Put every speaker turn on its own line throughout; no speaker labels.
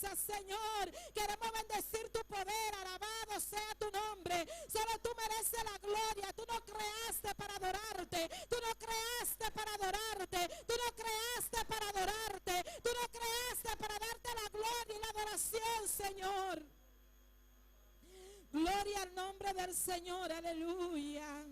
alabanza, Señor. Queremos bendecir tu poder. Alabado sea tu nombre. Solo tú mereces la gloria. Tú no creaste para adorarte. Tú no creaste para adorarte. Tú no creaste para adorarte. Tú no creaste para darte la gloria y la adoración, Señor. Gloria al nombre del Señor. Aleluya.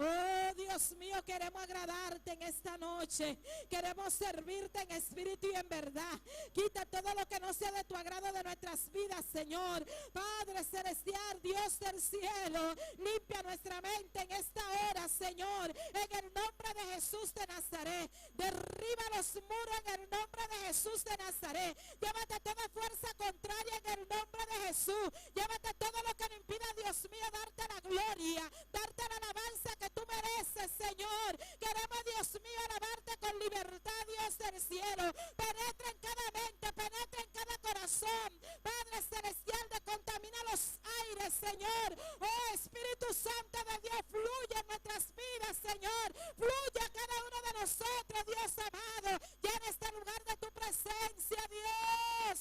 Oh Dios mío, queremos agradarte en esta noche. Queremos servirte en espíritu y en verdad. Quita todo lo que no sea de tu agrado de nuestras vidas, Señor. Padre celestial, Dios del cielo, limpia nuestra mente en esta hora, Señor. En el nombre de Jesús de Nazaret. Derriba los muros en el nombre de Jesús de Nazaret. Llévate toda fuerza contraria en el nombre de Jesús. Llévate todo lo que nos impida, Dios mío, darte la gloria, darte la alabanza que tú mereces, Señor. Queremos, Dios mío, alabarte con libertad, Dios del cielo. Penetra en cada mente, penetra en cada corazón, Padre celestial, decontamina los aires, Señor. Oh Espíritu Santo de Dios, fluye en nuestras vidas, Señor. Fluye a cada uno de nosotros, Dios amado. Llena este lugar de tu presencia, Dios.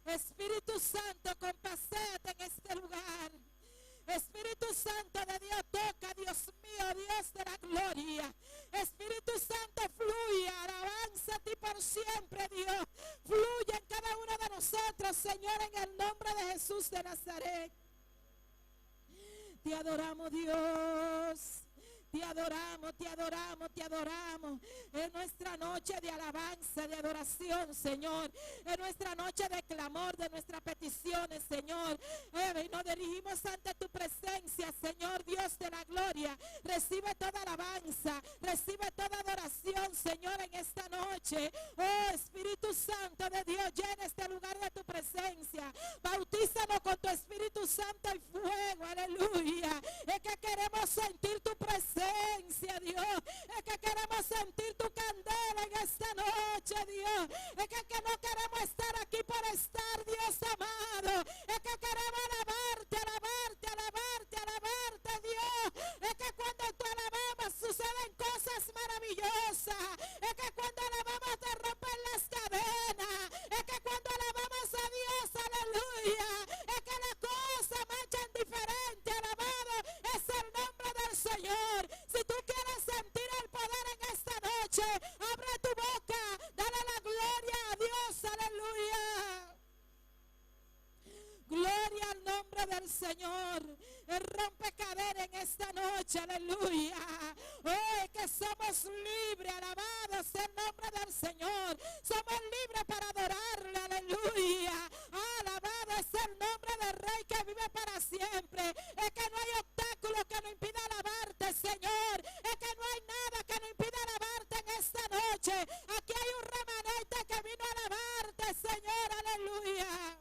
Espíritu Santo, compaséate en este lugar. Espíritu Santo de Dios, toca, Dios mío, Dios de la gloria. Espíritu Santo, fluye, alabanza a ti por siempre, Dios. Fluye en cada uno de nosotros, Señor, en el nombre de Jesús de Nazaret. Te adoramos, Dios. Te adoramos, te adoramos, te adoramos. Es nuestra noche de alabanza, de adoración, Señor. Es nuestra noche de clamor, de nuestras peticiones, Señor. Y nos dirigimos ante tu presencia, Señor, Dios de la gloria. Recibe toda alabanza, recibe toda adoración, Señor, en esta noche. Oh Espíritu Santo de Dios, llena este lugar de tu presencia. Bautízanos con tu Espíritu Santo y fuego, aleluya. Es que queremos sentir tu presencia, Dios. Es que queremos sentir tu candela en esta noche, Dios. Es que no queremos estar aquí por estar, Dios amado. Es que queremos alabarte, alabarte, alabarte, alabarte, Dios. Es que cuando tú alabamos suceden cosas maravillosas. Es que cuando alabamos te rompen las cadenas. Es que cuando alabamos a Dios, aleluya, es que las cosas marchan diferente, alabado es el nombre del Señor. Si tú quieres sentir el poder en esta noche, abre tu boca, dale la gloria a Dios, aleluya. Gloria al nombre del Señor. Él rompe cadena en esta noche, aleluya. Oh, que somos libres, alabado sea el nombre del Señor. Somos libres para adorarle, aleluya. Alabado es el nombre del Rey que vive para siempre. Es que no hay obstáculo que nos impida alabarte, Señor. Es que no hay nada que nos impida alabarte en esta noche. Aquí hay un remanente que vino a alabarte, Señor, aleluya.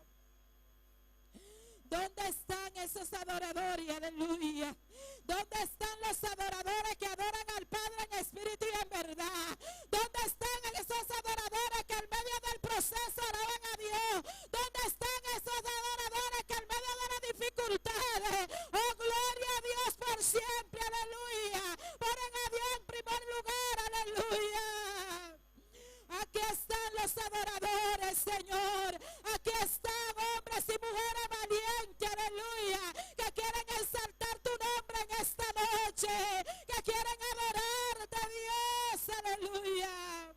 ¿Dónde están esos adoradores? Aleluya. ¿Dónde están los adoradores que adoran al Padre en espíritu y en verdad? ¿Dónde están esos adoradores que en medio del proceso alaban a Dios? ¿Dónde están esos adoradores que en medio de las dificultades, oh gloria a Dios por siempre, aleluya, ponen a Dios en primer lugar, aleluya? Aquí están los adoradores, Señor. Aquí están hombres y mujeres valientes, aleluya, que quieren exaltar tu nombre en esta noche, que quieren adorarte, Dios, aleluya.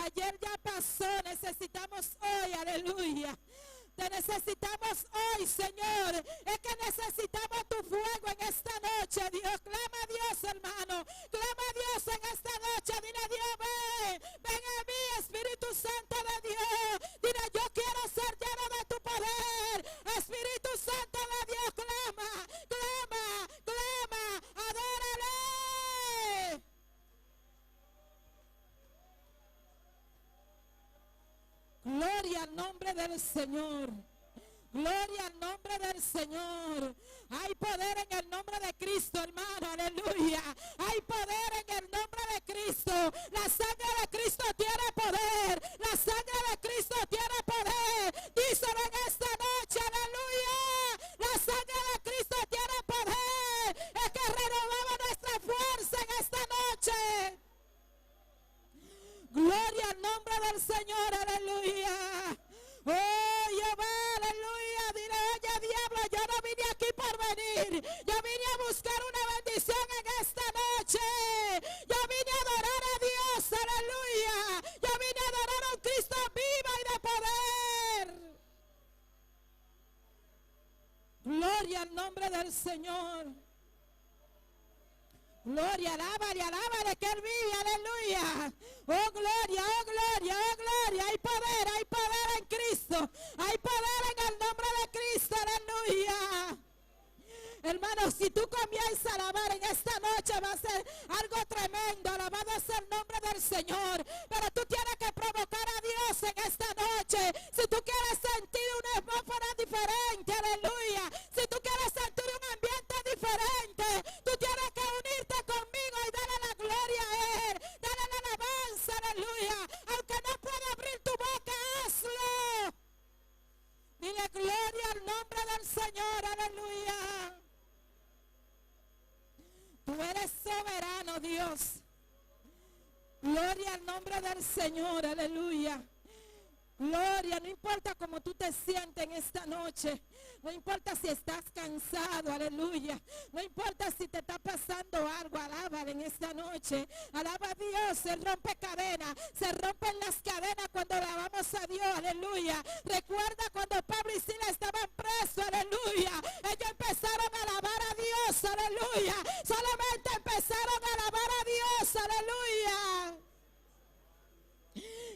Ayer ya pasó, necesitamos hoy, aleluya. Te necesitamos hoy, Señor. Es que necesitamos tu fuego en esta noche, Dios. Clama a Dios, hermano. Clama a Dios en esta noche. Dile a Dios, ven. Ven a mí, Espíritu Santo de Dios. Dile, yo quiero ser lleno de tu poder. Espíritu Santo de Dios, clama, clama, clama. Adórale. Gloria al nombre del Señor. Gloria al nombre del Señor. Hay poder en el nombre de Cristo, hermano, aleluya. Hay poder en el nombre de Cristo. La sangre de Cristo tiene poder. La sangre de Cristo tiene poder. Díselo en esta noche, aleluya. La sangre de Cristo tiene poder. Es que renovamos nuestra fuerza en esta noche. Gloria al nombre nombre del Señor, aleluya. Oh, Jehová, aleluya. Dile, oye, diablo, yo no vine aquí por venir. Yo vine a buscar una bendición en esta noche. Yo vine a adorar a Dios, aleluya. Yo vine a adorar a un Cristo vivo y de poder. Gloria al nombre del Señor. Gloria, alábale que Él vive, aleluya. Oh gloria, oh gloria, oh gloria. Hay poder en Cristo. Hay poder en el nombre de Cristo, aleluya. Hermano, si tú comienzas a alabar en esta noche va a ser algo tremendo. Alabado sea el nombre del Señor. Pero tú tienes que provocar a Dios en esta noche. Si tú quieres sentir una atmósfera diferente, aleluya. Si tú quieres sentir un ambiente diferente, tú tienes que unirte conmigo y darle la gloria a Él. Dale la alabanza, aleluya. Aunque no pueda abrir tu boca, hazlo. Dile gloria al nombre del Señor, aleluya. Tú eres soberano, Dios. Gloria al nombre del Señor, aleluya. Gloria, no importa cómo tú te sientes en esta noche. No importa si estás cansado, aleluya. No importa si te está pasando algo, alábale en esta noche. Alaba a Dios, se rompe cadenas. Se rompen las cadenas cuando alabamos a Dios, aleluya. Recuerda cuando Pablo y Silas estaban presos, aleluya. Ellos empezaron a alabar a Dios, aleluya. Solamente empezaron a alabar a Dios, aleluya.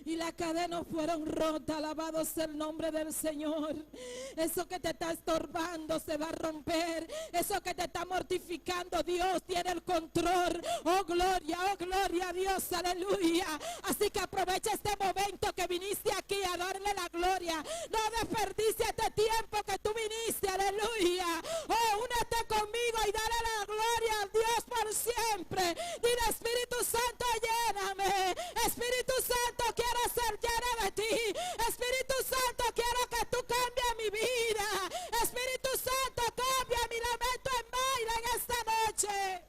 Y las cadenas fueron rotas. Alabado sea el nombre del Señor. Eso que te está estorbando se va a romper. Eso que te está mortificando, Dios tiene el control. Oh gloria a Dios, aleluya. Así que aprovecha este momento que viniste aquí a darle la gloria. No desperdicies este tiempo que tú viniste, aleluya. Oh, únete conmigo y dale la gloria a Dios por siempre. Dile, Espíritu Santo, lléname. Espíritu Santo, quiero ser llena de ti. Espíritu Santo, quiero que tú cambies mi vida. Espíritu Santo, cambia mi lamento en baile en esta noche.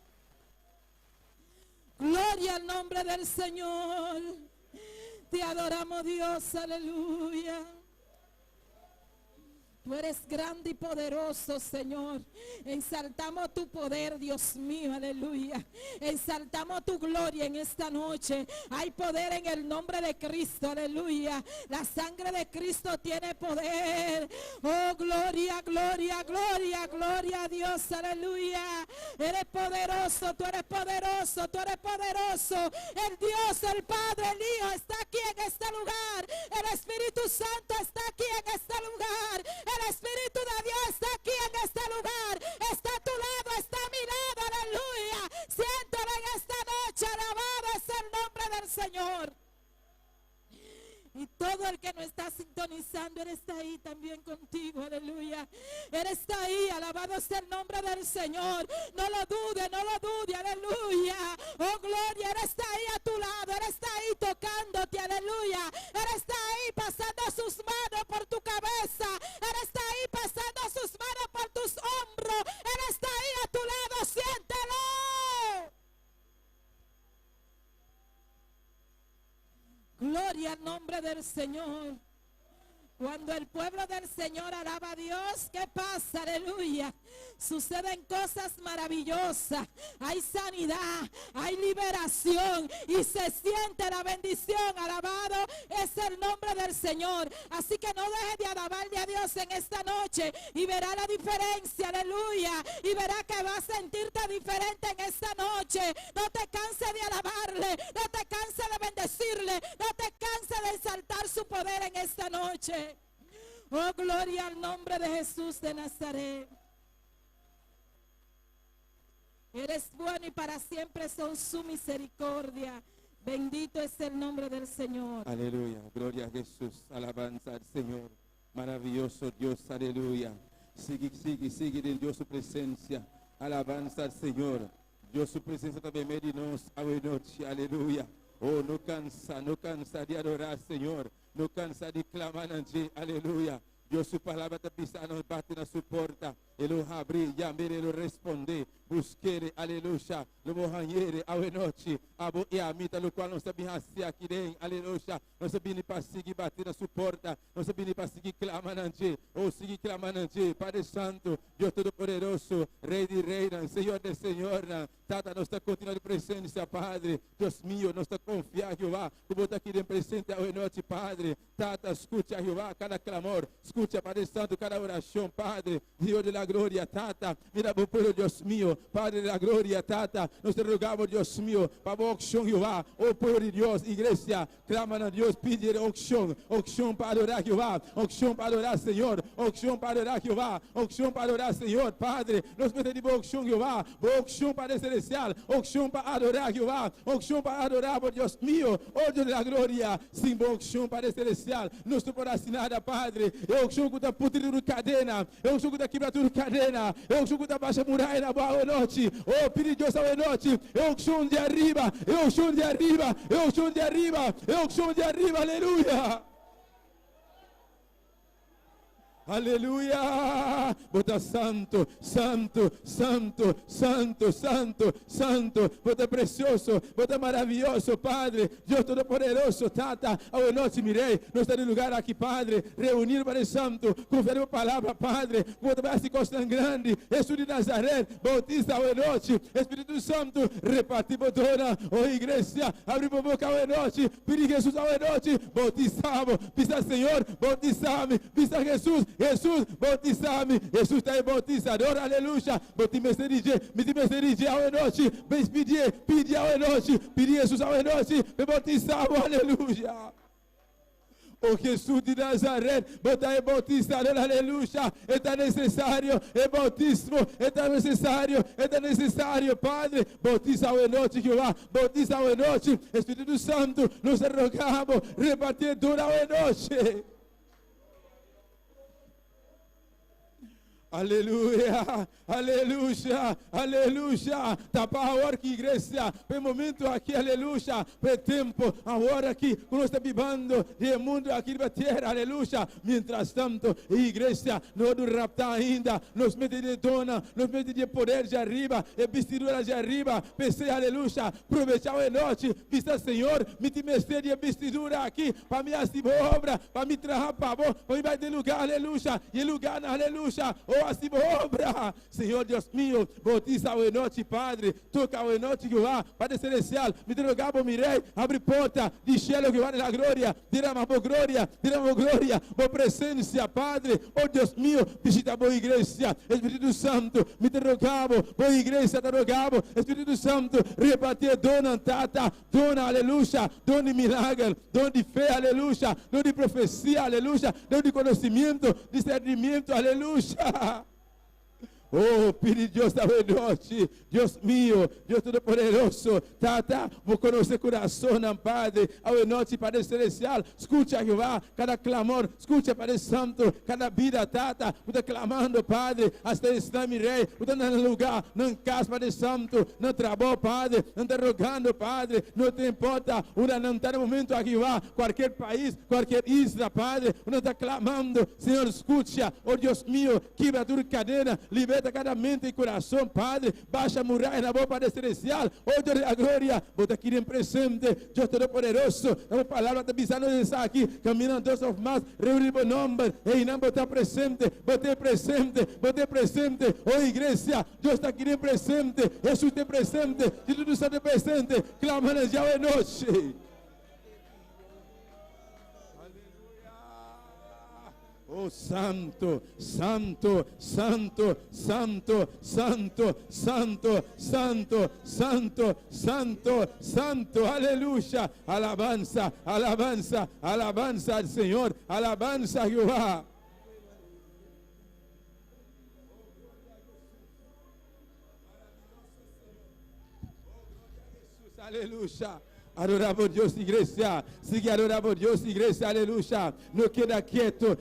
Gloria al nombre del Señor. Te adoramos, Dios, aleluya. Tú eres grande y poderoso, Señor. Exaltamos tu poder, Dios mío, aleluya. Exaltamos tu gloria en esta noche. Hay poder en el nombre de Cristo, aleluya. La sangre de Cristo tiene poder. Oh, gloria, gloria, gloria, gloria a Dios, aleluya. Eres poderoso, tú eres poderoso, tú eres poderoso. El Dios, el Padre, el Hijo está aquí en este lugar. El Espíritu Santo está aquí en este lugar. El Espíritu de Dios está aquí en este lugar. Está a tu lado, está a mi lado, aleluya. Siéntelo en esta noche, alabado es el nombre del Señor. Y todo el que no está sintonizando, Él está ahí también contigo, aleluya. Él está ahí, alabado sea el nombre del Señor. No lo dude, aleluya. Oh, gloria, Él está ahí a tu lado. Él está ahí tocándote, aleluya. Él está ahí pasando sus manos por tu cabeza. Él está ahí pasando sus manos por tus hombros. Él está ahí a tu lado, siéntelo. Gloria al nombre del Señor. Cuando el pueblo del Señor alaba a Dios, ¿qué pasa? Aleluya. Suceden cosas maravillosas. Hay sanidad, hay liberación y se siente la bendición. Alabado es el nombre del Señor. Así que no dejes de alabarle a Dios en esta noche y verá la diferencia. Aleluya. Y verá que vas a sentirte diferente en esta noche. No te canses de alabarle, no te canses de bendecirle, no te canses de exaltar su poder en esta noche. Oh, gloria al nombre de Jesús de Nazaret. Eres bueno y para siempre son su misericordia. Bendito es el nombre del Señor.
Aleluya, gloria a Jesús, alabanza al Señor. Maravilloso Dios, aleluya. Sigue en Dios su presencia. Alabanza al Señor. Dios su presencia también medinos a noche, aleluya. Oh, no cansa de adorar, Señor. No cansa de clamar ante, aleluya. Dios su palabra te pisa, nos bate en su puerta. Ele abrir, llamar, ele responder, busquere, aleluia, lo morranheire, ao noite, abo e a mita, no qual não sabia aqui dentro, aleluia, não sabia para seguir bater na sua porta, não sabia para seguir clamando, ou seguir clamando, Padre Santo, Deus Todo-Poderoso, Rei de Reina, Senhor de Senhora, Tata, nós está continuando presença, Padre, Deus meu, nós está confiar, Jeová, como está aqui presente ao noite, Padre, Tata, escuta, Jeová, cada clamor, escuta, Padre Santo, cada oração, Padre, Deus de la glória, Tata, mira, bom pueblo, Deus meu, Padre de la glória, Tata, nós te rogamos, Deus meu, para a opção, Jeová, o pueblo de Deus, igreja, clama a Deus, pedir opção para adorar, Jeová, opção para adorar, Senhor, opção para adorar, Jeová, opção para adorar, Senhor, Padre, nós pedimos opção, Jeová, opção para celestial, opção para adorar, Jeová, opção para adorar, por Deus meu, oh Deus da glória, sim, opção para celestial, nós não podemos assinar, Padre, opção que está putrindo cadena, opção que está quebrando cadena, opção que está baixa muralha na boa noite, oh, Filho de Deus, a noite, opção de arriba, opção de arriba, opção de arriba, opção de arriba, aleluia. Aleluia! Bota santo, santo, santo, santo, santo, santo, bota precioso, bota maravilhoso, Padre, Deus Todo-Poderoso, Tata, ao noite mirei, nós estamos em lugar aqui, Padre, reunir para o Santo, conferir a palavra, Padre, bota para esse costa grande, Jesus de Nazaré, bautiza ao noite, Espírito Santo, repartir botona, oh igreja, abre a boca ao noite, pedir Jesus ao noite, bautizamos, pisa Senhor, bautizame, pisa Jesus, Jesus, bautizame, Jesus está em bautizador, aleluia, boti misericórdia ao noite, pedir ao noite, pedir Jesus ao noite, me bautizamos, aleluia. O Jesus de Nazaré, botar em bautizador, aleluia, está necessário, é bautismo, está necessário, Padre, bautiza ao noite, Jeová, bautiza ao noite, Espírito Santo, nos rogamos, repartir dura ao noite. Aleluia, aleluia, aleluia. Tapa a hora que igreja, para momento aqui, aleluia, para tempo, a hora que nós estamos vivendo, de mundo aqui na terra, aleluia. Mientras tanto, a igreja não do raptar ainda, nos mete de dona, nos mete de poder de arriba, e vestidura de arriba, pensei, aleluia, aproveitar a noite, vista Senhor, me te mestre de vestidura aqui, para me assim obra, para me trazer para me vai de lugar, aleluia, e lugar, aleluia. Assim obra, Senhor Deus meu, bautiza ao noite, Padre, toca ao noite, Jeová, Padre Celestial, me drogava, mirei, abre porta, de cielo, Jeová, na glória, derrama glória, boa presença, Padre, oh Deus meu, visita a boa igreja, Espírito Santo, me drogava, boa igreja, te rogava, Espírito Santo, repartir dona, tata, dona, aleluia, dona de milagre, dona de fé, aleluia, dona de profecia, aleluia, dona de conhecimento, discernimento, aleluia. Oh, Filho de Deus da noite, Deus meu, Deus Todo-Poderoso, Tata, vou conhecer coração, Padre, ao noite, Padre Celestial, escute, Jeová, cada clamor, escute, Padre Santo, cada vida, Tata, está clamando, Padre, até estamos, Rei, está no lugar, não casa, Padre Santo, não trabalha, Padre, não está rogando, Padre, não te importa, não está no momento, Jeová, qualquer país, qualquer isla, Padre, não está clamando, Senhor, escute, oh Deus meu, quebra tua cadena, liberta cada mente e coração, Padre, baixa a muralha na boca, Padre Celestial, oh Deus da glória, bota aqui em presente, Deus Todo-Poderoso, a palavra está pisando está aqui, caminhando Deus of Mass, reunir o nome, e não botar presente, oh igreja, Deus está aqui em presente, Jesus está presente, tudo está presente, clamando já é noite. Oh santo, santo, santo, santo, santo, santo, santo, santo, santo, santo, aleluya, alabanza, alabanza, alabanza al Señor, alabanza a Jehová. Aleluya. Adoramos Dios, iglesia. Sigue adoramos Dios, iglesia. Aleluya. No queda quieto,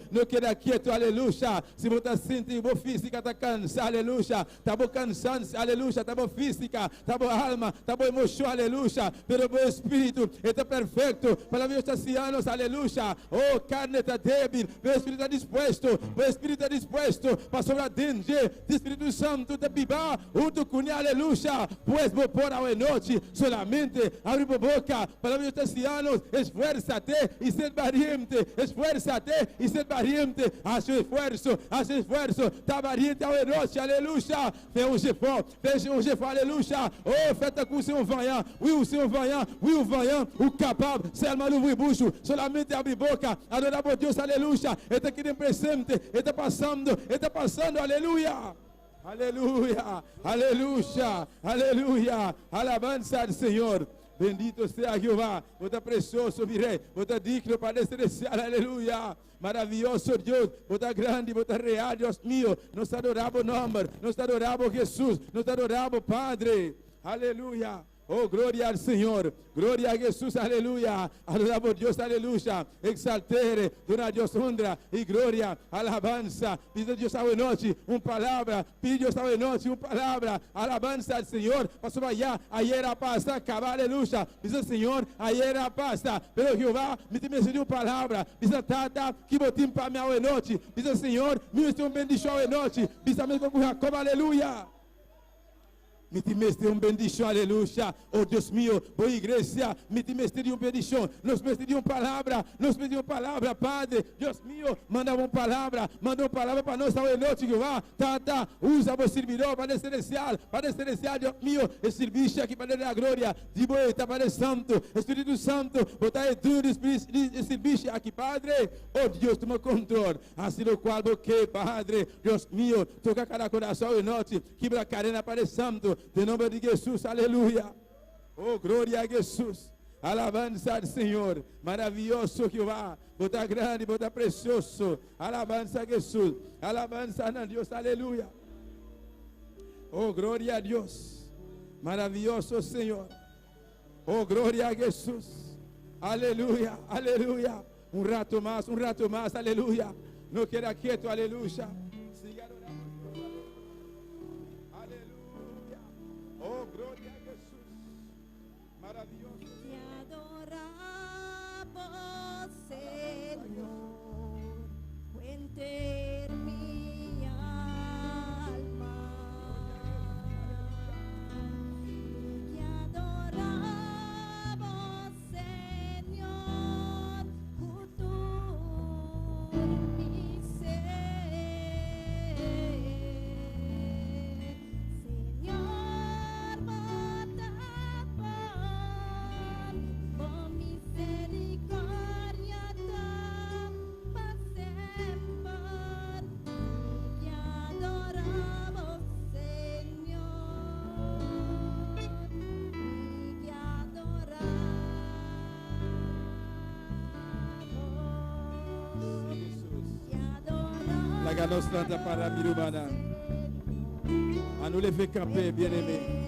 aleluya. Se você está sentindo, boa física está cansada, aleluya. Está boa cansança, aleluya. Está boa física, está boa alma, está boa emoção, aleluya. Pero bom espírito está perfeito. Para meus ancianos, aleluya. Oh, carne está débil, o espírito está disposto. O espírito está disposto para sobrar dentro do Espírito Santo de bibar. Aleluya. Pues vou pôr a noite solamente abre a boca. Para meus ancianos, esfuérzate e ser valiente. Esfuérzate e ser valiente. Hace esfuerzo. Está valiente a noite, aleluia. Fez um jefó, aleluia. Oh, feta com o Senhor vanhã. O Senhor vanhã, o capaz. Selma no bucho. Solamente abre boca. Adorar por Deus, aleluia. Ele está aqui presente. Ele está passando, aleluia. Aleluya, aleluya, aleluya. Alabanza al Señor. Bendito sea Jehová. Vos estás precioso, mi rey. Vos estás digno para celestial. Aleluya. Maravilloso Dios. Vos estás grande, vos estás real, Dios mío. Nos adoramos nombre. Nos adoramos Jesús. Nos adoramos Padre. Aleluya. Oh, glória ao Senhor, glória a Jesus, aleluia. Adoramos Deus, aleluia. Exaltere, dona Deus honra e glória, alabança. Pide Deus a noite, palavra. Pide Deus a noite, palavra. Alabança ao Senhor. Passou allá, ayer a pasta, acabar, aleluia. Pide Senhor, ayer a pasta. Pero Jeová, me te mencionou palavra. Pide tata, que botim para mim a noite. Pide Senhor, me tem bendição a noite. Pide mesmo com Jacob, aleluia. Me te mestre bendição, aleluia. Oh Deus meu, boa igreja, me te mestre bendição. Nos mestre palavra, Padre. Deus meu, manda uma palavra para nós a noite, Jeová. Tata, usa o servidor para celestial, Deus meu, e serviço aqui para a glória. De boeta para o Santo, Espírito Santo, botar tudo e serviço aqui, Padre. Oh Deus, toma controle. Assim o qual que, Padre, Deus meu, toca cada coração a noite, quebra a cadena para o Santo. De nome de Jesus, aleluia. Oh, glória a Jesus. Alabança ao Senhor. Maravilhoso Jeová. Bota grande, bota precioso. Alabança a Jesus. Alabança a Deus, aleluia. Oh, glória a Deus. Maravilhoso Senhor. Oh, glória a Jesus. Aleluia, aleluia. Um rato mais, aleluia. Não queda quieto, aleluia. Oh, gloria a Jesús. Maravilloso.
Te adoramos, Señor. Cuente mi alma. Te adoramos, Señor. Tú mi ser. Señor, por misericordia para siempre, te adoramos, Señor, te adoramos.
La ganos tanta para mi humana. A nous lever camper, bien-aimé.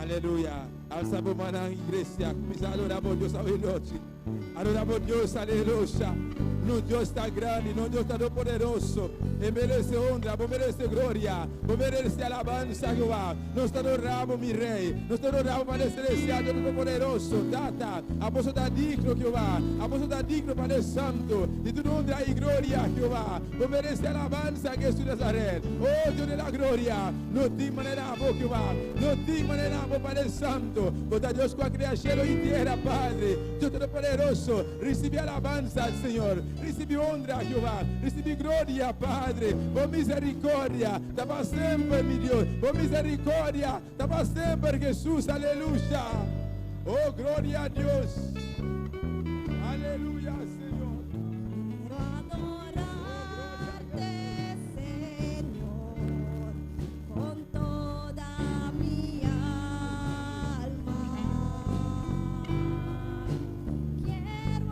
Aleluia. Alça a mão na igreja. Começa a adorar por Deus ao noite. Adorar por Deus, aleluia. No Deus está grande, no Deus está poderoso. E merece honra, merece glória, merece alabanza, Jehová. Nós te adoramos, mi rei. Nós te adoramos para celestial, Deus poderoso. Tata, a vos está digno, Jehová. A vos está digno, Padre Santo. De tu honra e glória, Jehová. Merece alabanza, Jesús de Nazaret. Oh, Dios de la gloria. No te maneramos, Jehová. No te maneramos, Padre Santo. Bota Dios con crea cielo y tierra, Padre. Dios poderoso. Recibe alabanza al Señor. Recibe honra, Jehová. Recibe gloria, Padre. Por misericórdia. Está para sempre, mi Dios. Por misericórdia. Está para sempre, Jesús. Aleluya. Oh, gloria a Dios. Aleluya, Señor.
Quiero adorarte, Señor, con toda mi alma. Quiero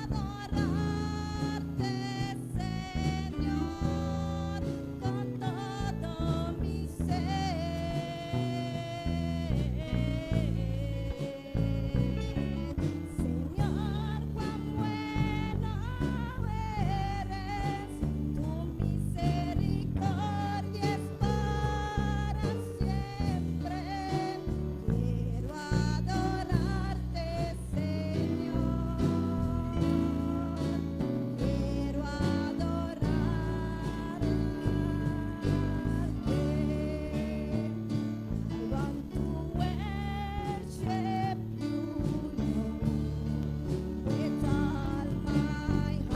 adorarte, Señor, con todo mi ser. Señor, cuán bueno eres, tu misericordia es para siempre. Quiero adorarte, Señor. Quiero adorarte. I want to worship you, Lord, with all my heart. I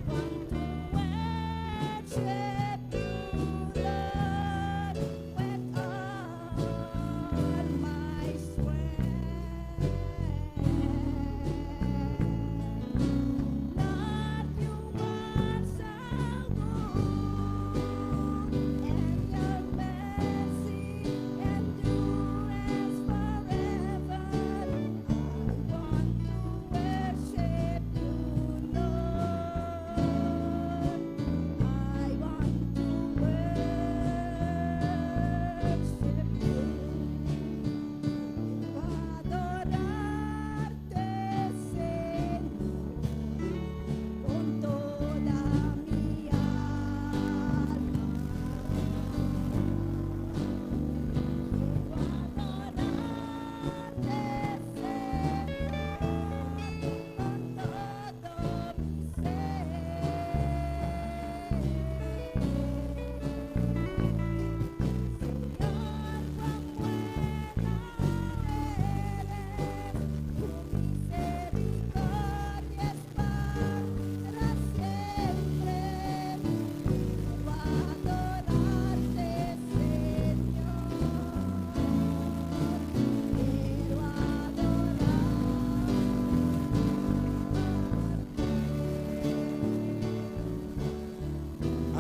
want to worship you, Lord, with all my strength. Lord, you are so good, and your mercy endures forever. I want to worship you, Lord. I want to worship you. Adorarte, Señor, con toda mi alma.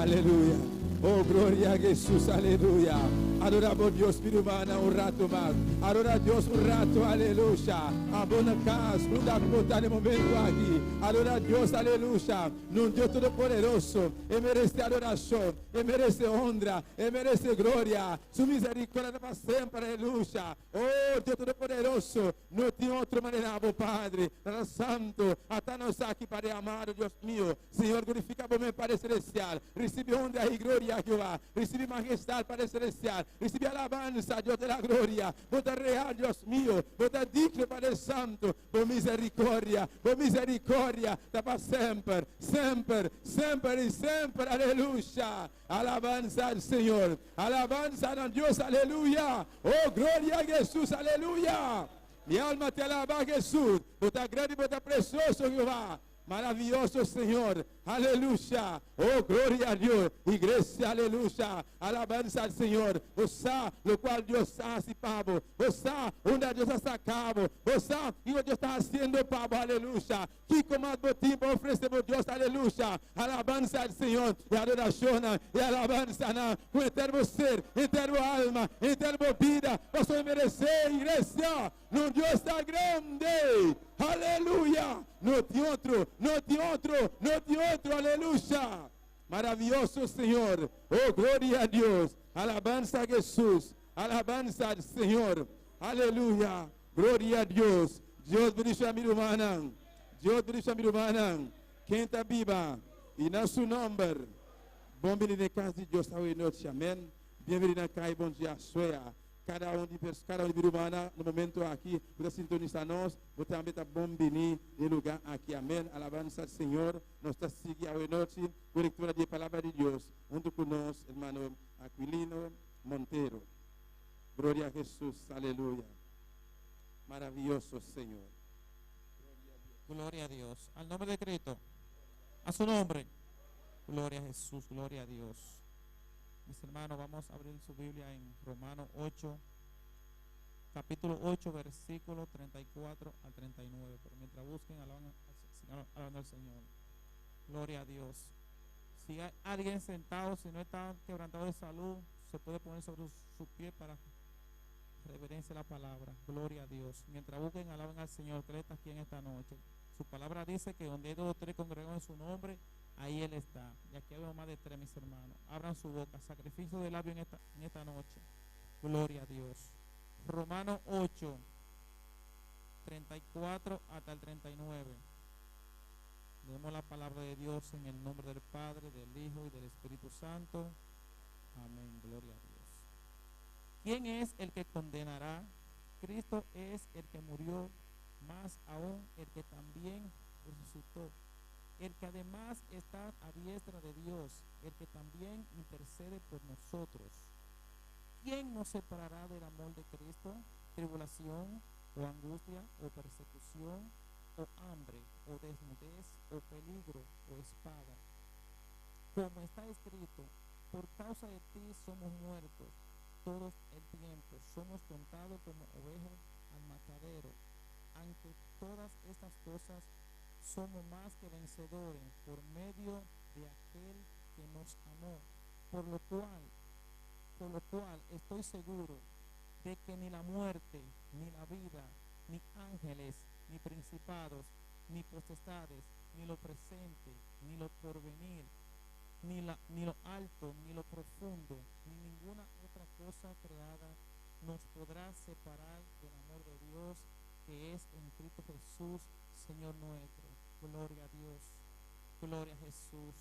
Aleluya. Oh, gloria a Jesús. Aleluya. Adoramos a Dios, mi hermana, un rato más. Adora a Dios un rato, aleluya. A buena casa, no da botar el momento aquí. Adora a Dios, aleluya. Un Dios todopoderoso. Él merece adoración, Él merece honra, Él merece gloria. Su misericordia para siempre, aleluya. Oh, Dios todopoderoso. No tiene otra manera, oh Padre. Para Santo, atanos aquí, Padre amado, Dios mío. Señor, glorifica por mí, Padre celestial. Recibe honra y gloria, Jehová. Recibe majestad, Padre celestial. Recibe alabanza, Dios de la gloria. Bota real, Dios mío. Bota digno, Padre Santo. Por misericordia, está para siempre, siempre, siempre y siempre, aleluya. Alabanza al Señor, alabanza a Dios, aleluya. Oh, gloria a Jesús, aleluya. Mi alma te alaba, Jesús. Bota grande, bota precioso, Jehová. Maravilloso Señor, aleluya. Oh, gloria a Dios. Iglesia, aleluya. Alabanza al Señor. Osa, lo cual Dios hace, Pablo. Osa, donde Dios ha sacado. Osa, y lo Dios está haciendo, Pablo, aleluya. Que comando tiempo ofrecemos Dios, aleluya. Alabanza al Señor. Y adoración, y alabanza, con eterno ser, eterno alma, eterno vida. Vos merecer, iglesia. No Dios está grande. Aleluya. No te otro, aleluya. Maravilloso Señor. Oh, gloria a Dios. Alabanza a Jesús. Alabanza al Señor. Aleluya. Gloria a Dios. Dios bendice a mi hermana. Dios bendice a mi hermana. Quem está viva. E na seu nome. Bom-vindo na casa de Deus. Hoje noite. Amém. Bem-vindo na casa. Bom dia. Suea. Cada um de humana, no momento aqui, você sintoniza nós, você também está bom venir no lugar aqui, amém. Alabança ao Senhor, nós estamos seguindo a noite, com a leitura da palavra de Deus, junto com nós, irmão Aquilino Monteiro. Glória a Jesus, aleluia. Maravilloso Senhor.
Gloria a Dios. Al nombre de Cristo. A su nombre. Gloria a Jesús. Gloria a Dios. Mis hermanos, vamos a abrir su Biblia en Romanos 8, capítulo 8, versículo 34 al 39. Pero mientras busquen, alabando al Señor. Gloria a Dios. Si hay alguien sentado, si no está quebrantado de salud, se puede poner sobre sus pies para reverencia a la palabra. Gloria a Dios. Mientras busquen, alaban al Señor que Él está aquí en esta noche. Su palabra dice que donde hay 2 o 3 congregados en su nombre, ahí Él está. Y aquí hay más de 3, mis hermanos. Abran su boca. Sacrificio de labio en esta noche. Gloria a Dios. Romanos 8, 34 hasta el 39. Leemos la palabra de Dios en el nombre del Padre, del Hijo y del Espíritu Santo. Amén. Gloria a Dios. ¿Quién es el que condenará? Cristo es el que murió, más aún el que también resucitó, el que además está a diestra de Dios, el que también intercede por nosotros. ¿Quién nos separará del amor de Cristo? ¿Tribulación, o angustia, o persecución, o hambre, o desnudez, o peligro, o espada? Como está escrito, por causa de ti somos muertos todo el tiempo, somos contados como ovejas al matadero. Aunque todas estas cosas somos más que vencedores por medio de aquel que nos amó, por lo cual estoy seguro de que ni la muerte, ni la vida, ni ángeles, ni principados, ni potestades, ni lo presente, ni lo porvenir, ni lo alto, ni lo profundo, ni ninguna otra cosa creada nos podrá separar del amor de Dios que es en Cristo Jesús, Señor nuestro. Gloria a Dios. Gloria a Jesús.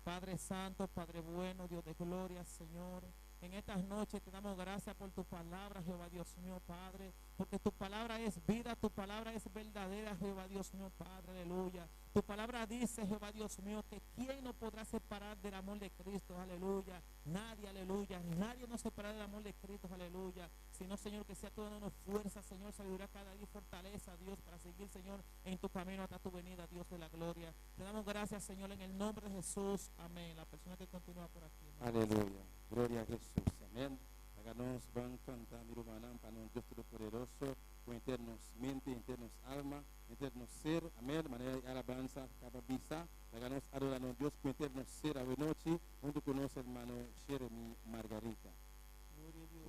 Padre Santo, Padre bueno, Dios de gloria, Señor. En estas noches te damos gracias por tu palabra, Jehová Dios mío, Padre, porque tu palabra es vida, tu palabra es verdadera, Jehová Dios mío, Padre, aleluya. Tu palabra dice, Jehová Dios mío, que ¿quién nos podrá separar del amor de Cristo? Aleluya. Nadie, aleluya. Nadie nos separará del amor de Cristo, aleluya. Sino, Señor, que sea toda nuestra fuerza, Señor, sabiduría cada día y fortaleza, Dios, para seguir, Señor, en tu camino hasta tu venida, Dios de la gloria. Te damos gracias, Señor, en el nombre de Jesús. Amén. La persona que continúa por aquí.
Aleluya. Gloria a Jesús. Amén. Háganos van cantar mi hermana para un Dios Todopoderoso, con eternos mente, eternos alma, eternos ser. Amén. Manera de alabanza, cababisa. Háganos adorar a Dios con eternos ser a noche, junto con nuestro hermano Jeremy Margarita.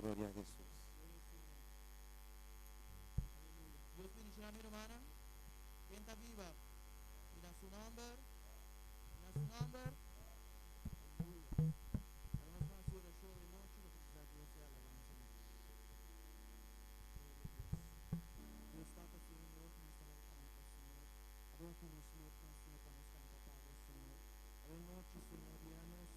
Gloria a Jesús.
Dios bendiga a mi hermana. ¿Quién está viva? Mira su nombre. Mira su nombre. Aleluya. Hagamos una oración de noche. Lo que sea Dios sea alabanza. Dios Santo, Señor, que nos está canta, Señor. Abre con nosotros, Señor, para nos cantar, Padre, Señor. Abre noche, Señor, díganos,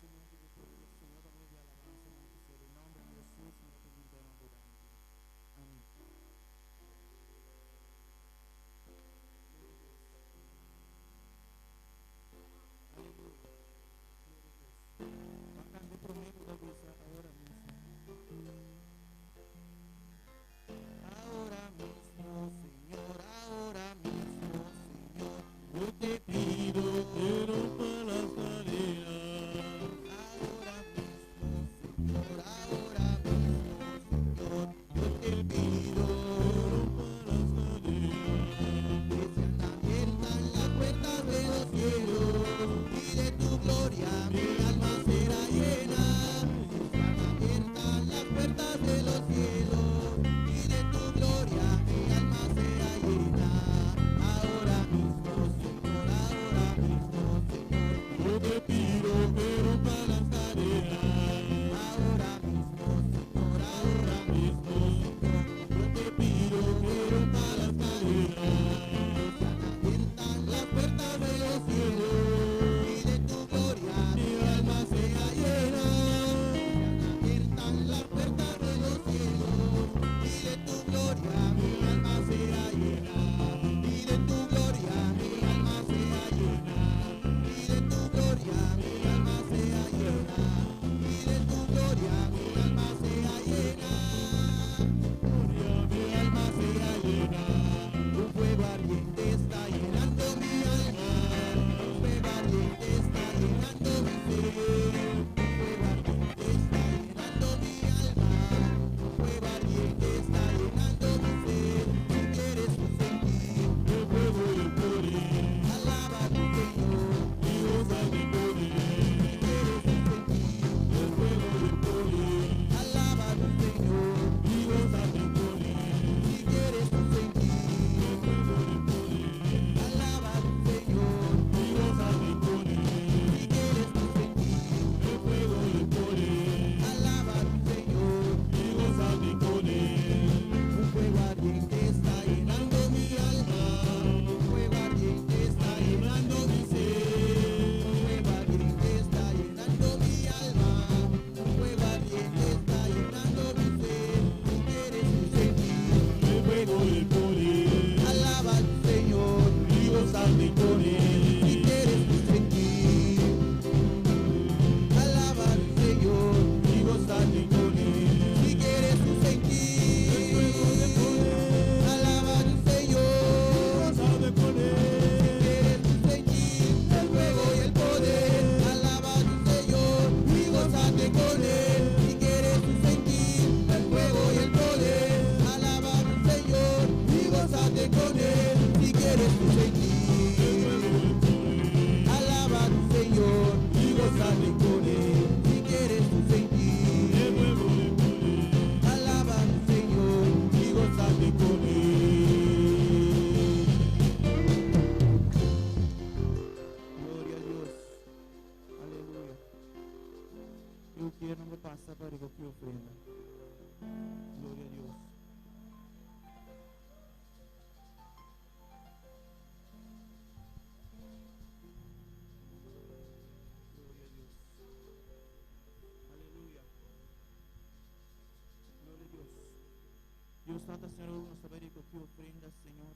Dios Santo, Señor, nos saber que ofrenda, Señor.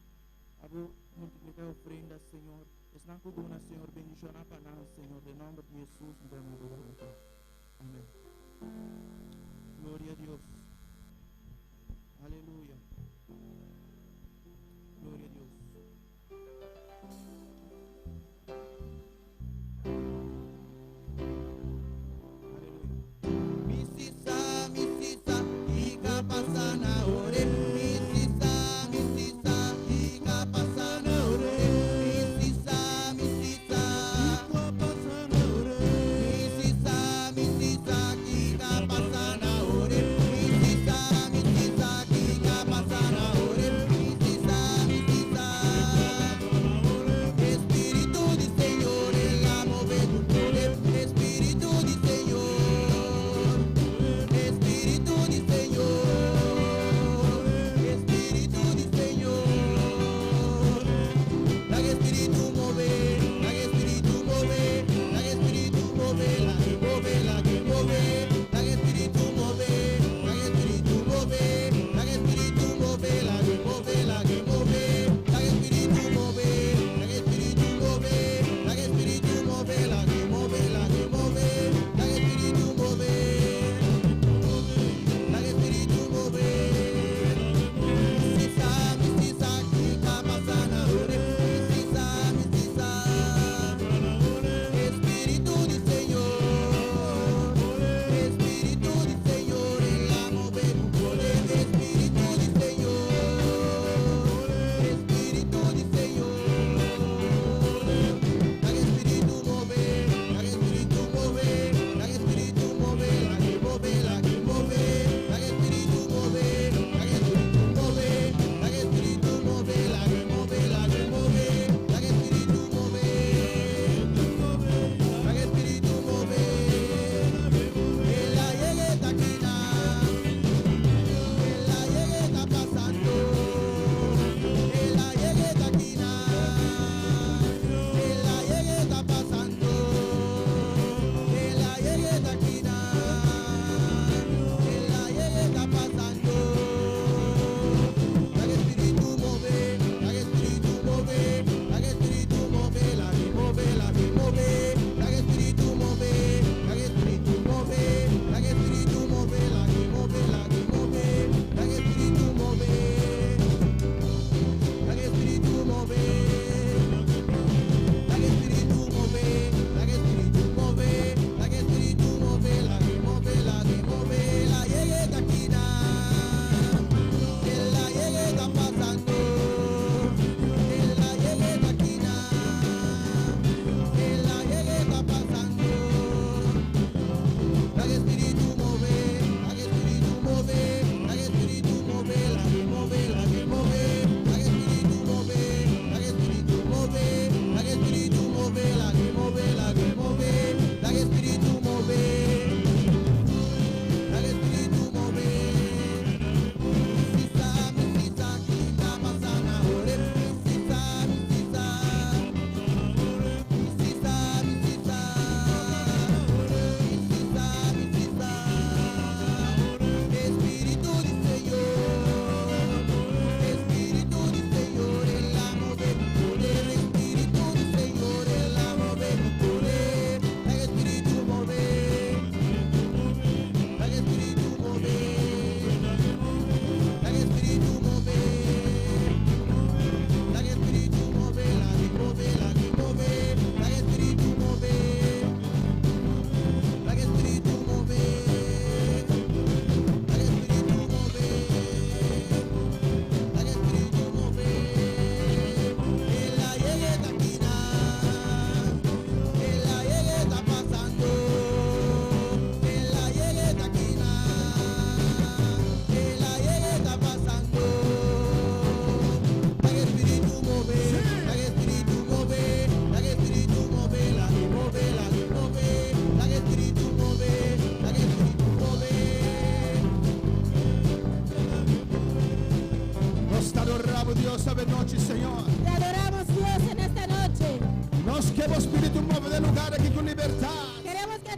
Abo multiplicar ofrenda, Señor. Es na cuduna, Señor, bendición a panar, Señor, de nombre de Jesús, en nombre de Dios. Amén. Gloria a Dios. Aleluya. Gloria a Dios.
Misisa,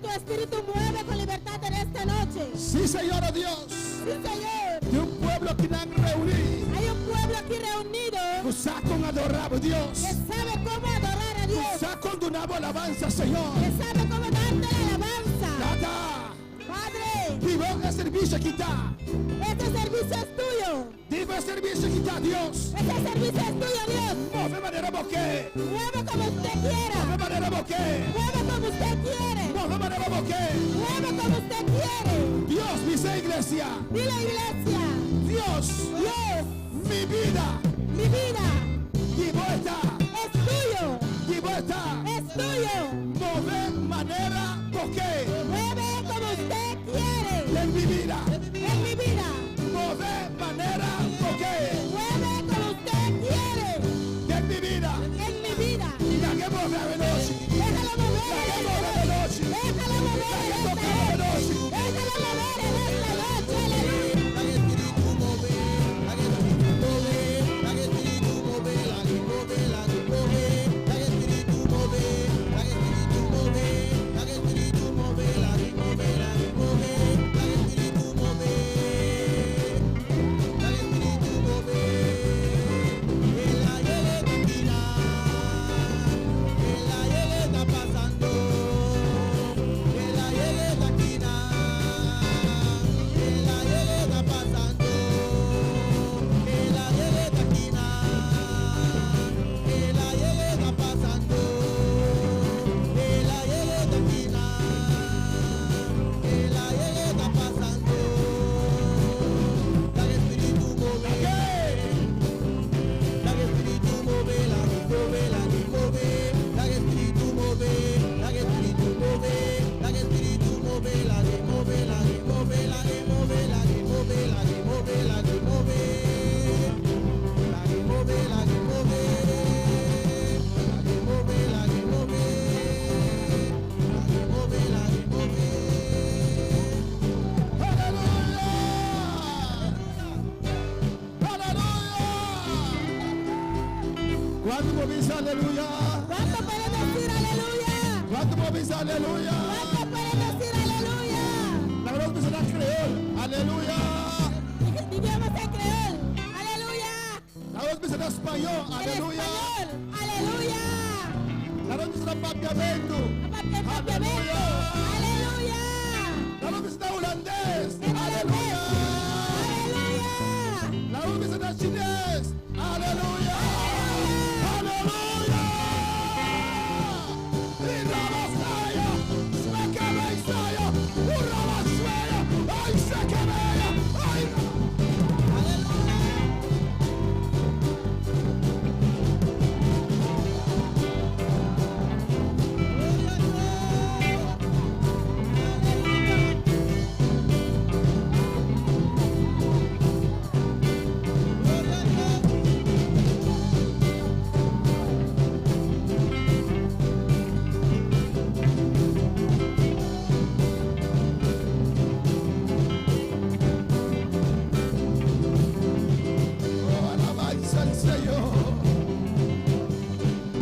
tu espíritu mueve con libertad en esta noche.
Sí, Señor, oh Dios.
Sí, Señor.
De un pueblo que han reunido.
Hay un pueblo aquí reunido
Usa con adorar, Dios.
que sabe cómo adorar a Dios.
Usa con donavo alabanza, Señor.
Que sabe cómo darte la alabanza.
Dada.
Padre,
Viva el servicio que está.
este servicio es tuyo.
Viva el servicio que está, Dios.
Este servicio es tuyo, Dios.
Move manera boque.
Mueve como usted quiera.
Move manera boque.
Mueve como usted quiere.
Move manera boque.
Mueve como usted quiere.
Dios, dice iglesia.
Dile, iglesia.
Dios,
Dios,
mi vida.
mi vida
Libertà.
es tuyo.
Libertà.
Es tuyo.
Move manera boque.
Mueve como usted quiere.
En mi vida.
En mi vida.
Move manera boque.
Mueve como usted quiere.
En mi vida.
En mi vida.
La che muove a veloci.
Déjalo mover.
La che muove a veloci.
Déjalo mover
La che
en
tocca
esta
a
noche.
veloci.
Déjalo mover en esta noche. Aleluya.
Quando movise alleluia.
¿Cuánto pueden decir aleluya?
Quando movise alleluia.
¿Cuánto pueden decir aleluya?
La verdad que será creol. Alleluia.
Idioma se creol. Aleluya.
La verdad que será español.
En
Alleluia.
español. Aleluya.
La verdad que será papiamento.
Papiamento. Aleluya.
La verdad que será holandés.
En
Alleluia.
Aleluya.
La verdad que será chinés. Alleluia. Alleluia. Y la Masaya. Se que me saya. Urra Masaya. Ay, se que me. Ay. Oh, alabanza al Señor.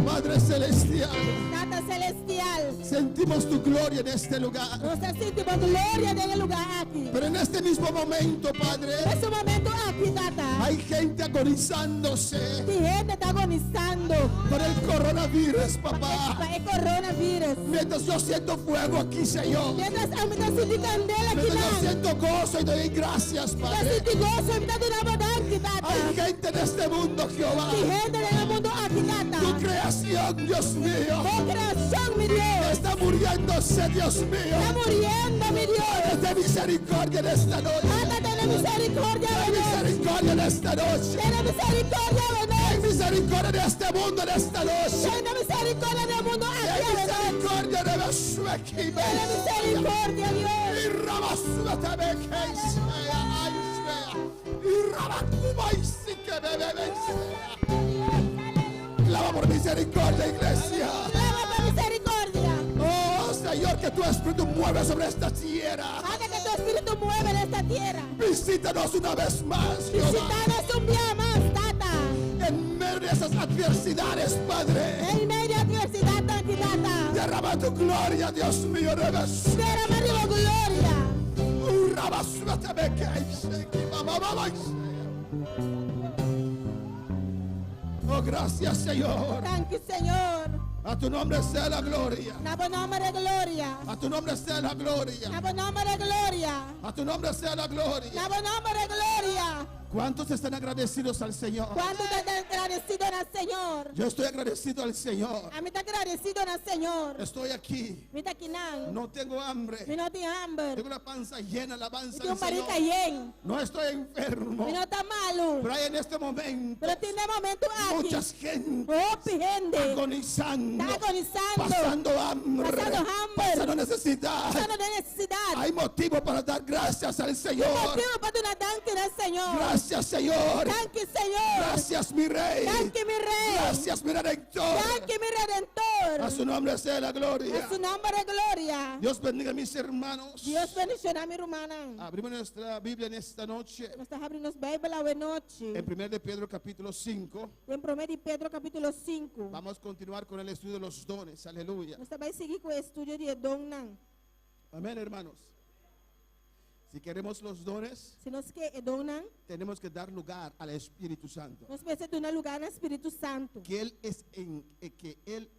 Madre Celestial,
Tata celestial.
sentimos tu gloria en este lugar.
Nosotros sentimos gloria en el lugar aquí.
Pero en este mismo momento, Padre,
En este momento aquí, Tata.
hay gente agonizándose
Mi gente está agonizando
por el coronavirus, papá.
por el coronavirus.
Mientras yo siento fuego aquí, Señor.
Mientras a mí está sintiendo candela aquí,
Mientras yo
Tata.
siento gozo y doy gracias,
Está
Padre.
sintiendo gozo, a mí está dando abundancia, Tata.
Hay gente en este mundo, Jehová.
Mi gente en el mundo aquí, Tata.
Tu creación, Dios mío.
Tu creación, mi Dios.
Está muriéndose, Dios mío.
Está muriendo, mi Dios.
Ten misericordia en esta noche.
Tata, ten misericordia,
Ten
ven.
misericordia en esta noche.
Ten misericordia,
Ten
ven.
misericordia en este mundo en esta noche.
Ten misericordia en el mundo
Ten
aquí, ven.
misericordia de Beshueki.
Ten misericordia, Dios.
Y Rabasuete Bekeisea, Aisea. Y Rabakuba Isike Bebebesea. Clama por misericordia, iglesia.
Clama por misericordia.
Oh, Señor, que tu espíritu mueve sobre esta tierra.
Haga que tu espíritu mueva en esta tierra.
Visítanos una vez más, Jehová.
Visitanos un día más, Tata.
En medio de esas adversidades, Padre.
En medio de adversidad, Tata.
De Derrama tu gloria, Dios mío. Rebes.
Derrama tu gloria.
Oh, gracias, Señor.
Thank you, Señor.
A tu nombre sea la gloria.
Nabo nombre de gloria.
A tu nombre sea la gloria.
Nabo nombre de gloria.
A tu nombre sea la gloria.
Nabo nombre de gloria.
¿Cuántos están agradecidos al Señor?
¿Cuánto te agradecido al Señor?
Yo estoy agradecido al Señor.
A mí te agradecido al Señor.
Estoy aquí.
Mita kinan.
No tengo hambre.
Mi no te hambre.
Tengo la panza llena, alabanza
Mi
al
un barrica
Señor.
yen.
No estoy enfermo.
Mi no está malo.
Pero hay en este momento
Pero tiene momento aquí.
muchas gente
Oh, gente.
agonizando,
Está agonizando.
pasando hambre,
Pasando hambre.
pasando necesidad.
Pasando de necesidad.
Hay motivo para dar gracias al Señor.
Motivo para una danza al Señor.
Gracias, Señor.
Thank you, Señor.
Gracias, mi Rey.
Thank you, mi Rey.
Gracias, mi Redentor.
Thank you, mi Redentor.
A su nombre sea la gloria.
A su nombre de gloria.
Dios bendiga a mis hermanos.
Dios bendicionar a mi hermana.
Abrimos nuestra Biblia en esta noche.
Nós estamos abrindo a Bíblia hoje noite.
En 1 de Pedro capítulo 5.
Em 1 de Pedro capítulo 5.
Vamos a continuar con el estudio de los dones. Aleluya.
Nós também seguir com o estudo de Dom.
Amén, hermanos. Si queremos los dones,
Se nós quer Dom,
tenemos que dar lugar al Espíritu Santo.
nós precisamos dar lugar no Espírito Santo.
Que Él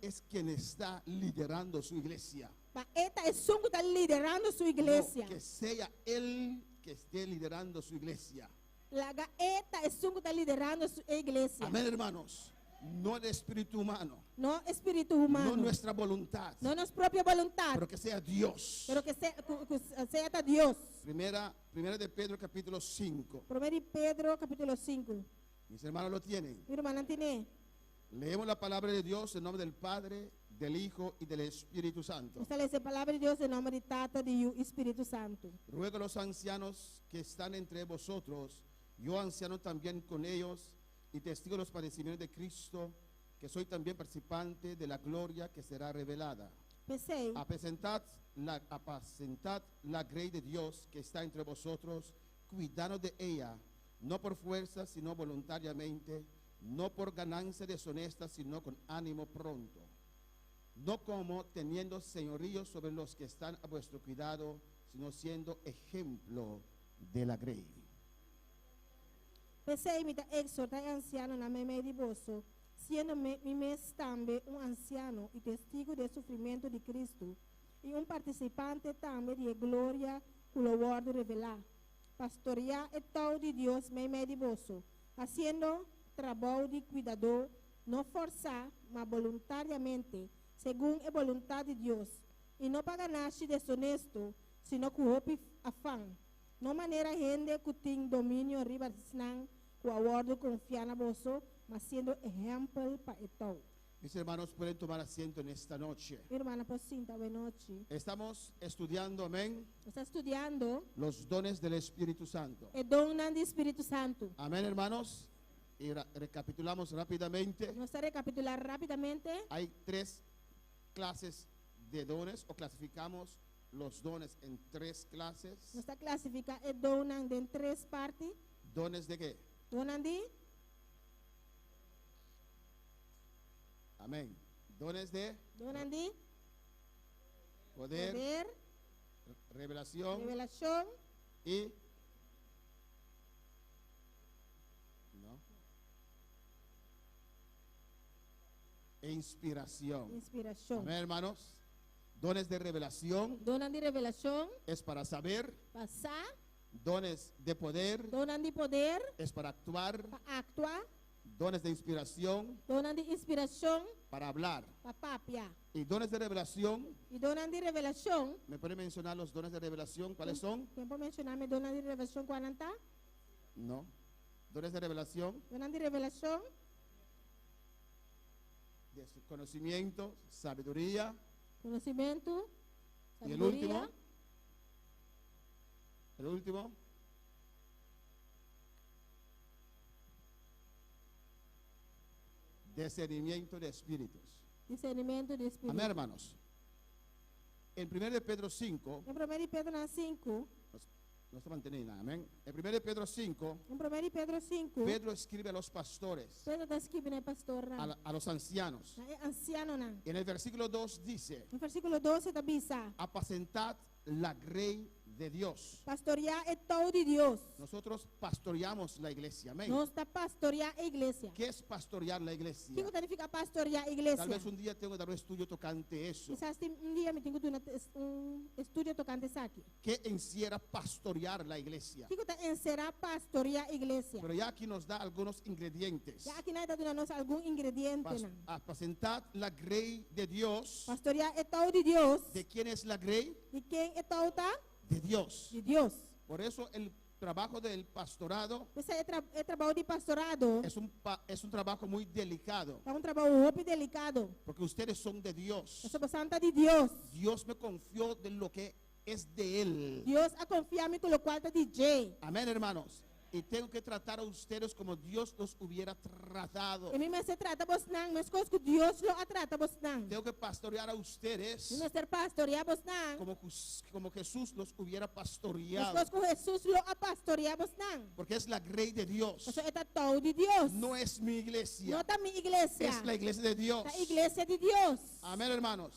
es quien está liderando su iglesia.
Mas eta é som que está liderando sua igreja.
No, que sea Él que esté liderando su iglesia.
Laga eta é som que está liderando sua igreja.
Amén, hermanos. No el espíritu humano,
Não espírito
no
humano.
nuestra voluntad,
Não nossa própria vontade.
pero que sea Dios.
Pero que seja Deus.
Primera de Pedro capítulo 5.
1 de Pedro capítulo 5.
Mis hermanos lo tienen.
Mi irmã tiene.
Leemos la palabra de Dios en nombre del Padre, del Hijo y del Espíritu Santo.
Esta é a palavra de Deus em nome de Tata e do Espírito Santo.
Ruego a los ancianos que están entre vosotros, yo anciano también con ellos, y testigo de los padecimientos de Cristo, que soy también participante de la gloria que será revelada.
Pensei,
Apacentad la grey de Dios que está entre vosotros, cuidados de ella, no por fuerza, sino voluntariamente, no por ganancia deshonesta, sino con ánimo pronto. No como teniendo señorío sobre los que están a vuestro cuidado, sino siendo ejemplo de la grey.
pensei me exortar anciano na meio de vosso, sendo me também anciano e testigo do sofrimento de Cristo, e participante também de glória cujo word revelar. Pastorear é tal de Deus meio de vosso, haciendo trabalho de cuidador, não forçar, mas voluntariamente, segundo a vontade de Deus, e não para ganarse desonesto, sino com afã. Não maneira gente que tem domínio riba senang, com a word confiar na vosso, mas sendo exemplo para etal.
Mis hermanos pueden tomar asiento en esta noche.
Irmã, pocinta, boa noite.
Estamos estudiando, amén,
Está estudando
los dones del Espíritu Santo.
o dom do Espírito Santo.
Amén, hermanos. Y recapitulamos rápidamente.
Nós vamos recapitular rapidamente.
Hay 3 clases de dones, o clasificamos los dones en 3 clases.
Nós está classificar o dom em 3 partes.
¿Dones de qué?
Dom de
Amén. Dones de poder,
poder,
revelación
revelação
y ¿no? E inspiración.
inspiração.
Amén, hermanos. Dones de revelación
Dom de revelação,
es para saber.
passar.
Dones de poder
Dom de poder,
es para actuar.
para actuar.
Dones de inspiración
Dom de inspiração,
para hablar.
para papiar.
Y dones de revelación,
E dom de revelação,
¿me pueden mencionar los dones de revelación? ¿Cuáles son?
quem pode mencionar-me dom de revelação 40?
No. Dones de revelación,
Dom de revelação,
de conocimiento, sabiduría.
conhecimento,
Y el
sabedoria.
último, discernimiento de espíritus.
Discernimento de Espírito.
Amén, hermanos. En 1 de Pedro 5,
Em 1 de Pedro 5,
No se mantiene nada, amén. En 1 Pedro 5,
Em 1 Pedro 5,
Pedro escribe a los pastores,
Pedro está escribindo ao pastor,
a los ancianos.
anciano, na.
En el versículo 2 dice,
No versículo 12 está bisa,
apacentad la grey de Dios.
pastorear é todo de Deus.
Nosotros pastoreamos la iglesia, amén.
Nós está pastorear a igreja.
¿Qué es pastorear la iglesia?
O que significa pastorear a igreja?
Tal vez un día tengo que dar un estudio tocante eso.
Quizás dia me tenho que dar estúdio tocante isso aqui.
¿Qué encierra pastorear la iglesia?
O que está encerrar pastorear a igreja?
Pero ya aquí nos da algunos ingredientes.
Já aqui nós está dando nós algum ingrediente, na.
Apacentad la grey de Dios.
Pastorear é todo de Deus.
¿De quién es la grey?
De quem é todo, tá?
De Dios.
De Deus.
Por eso el trabajo del pastorado
Esse é trabalho de pastorado.
es un trabajo muy delicado,
É trabalho muito delicado.
porque ustedes son de Dios.
É sobre santa de Deus.
Dios me confió de lo que es de Él.
Deus a confiar-me com o qual está DJ.
Amén, hermanos. Y tengo que tratar a ustedes como Dios los hubiera tratado.
E mim se trata vos não, mas coisas que Deus lo trata vos não.
Tengo que pastorear a ustedes
Não ser pastorear vos não.
como Jesús los hubiera
Mas
pastoreado.
coisas que Jesus lo a pastorear vos não.
Porque es la grey de Dios.
Isso é todo de Deus.
No es mi
Não
iglesia,
está minha igreja.
es la iglesia de Dios.
A igreja de Deus.
Amén, hermanos.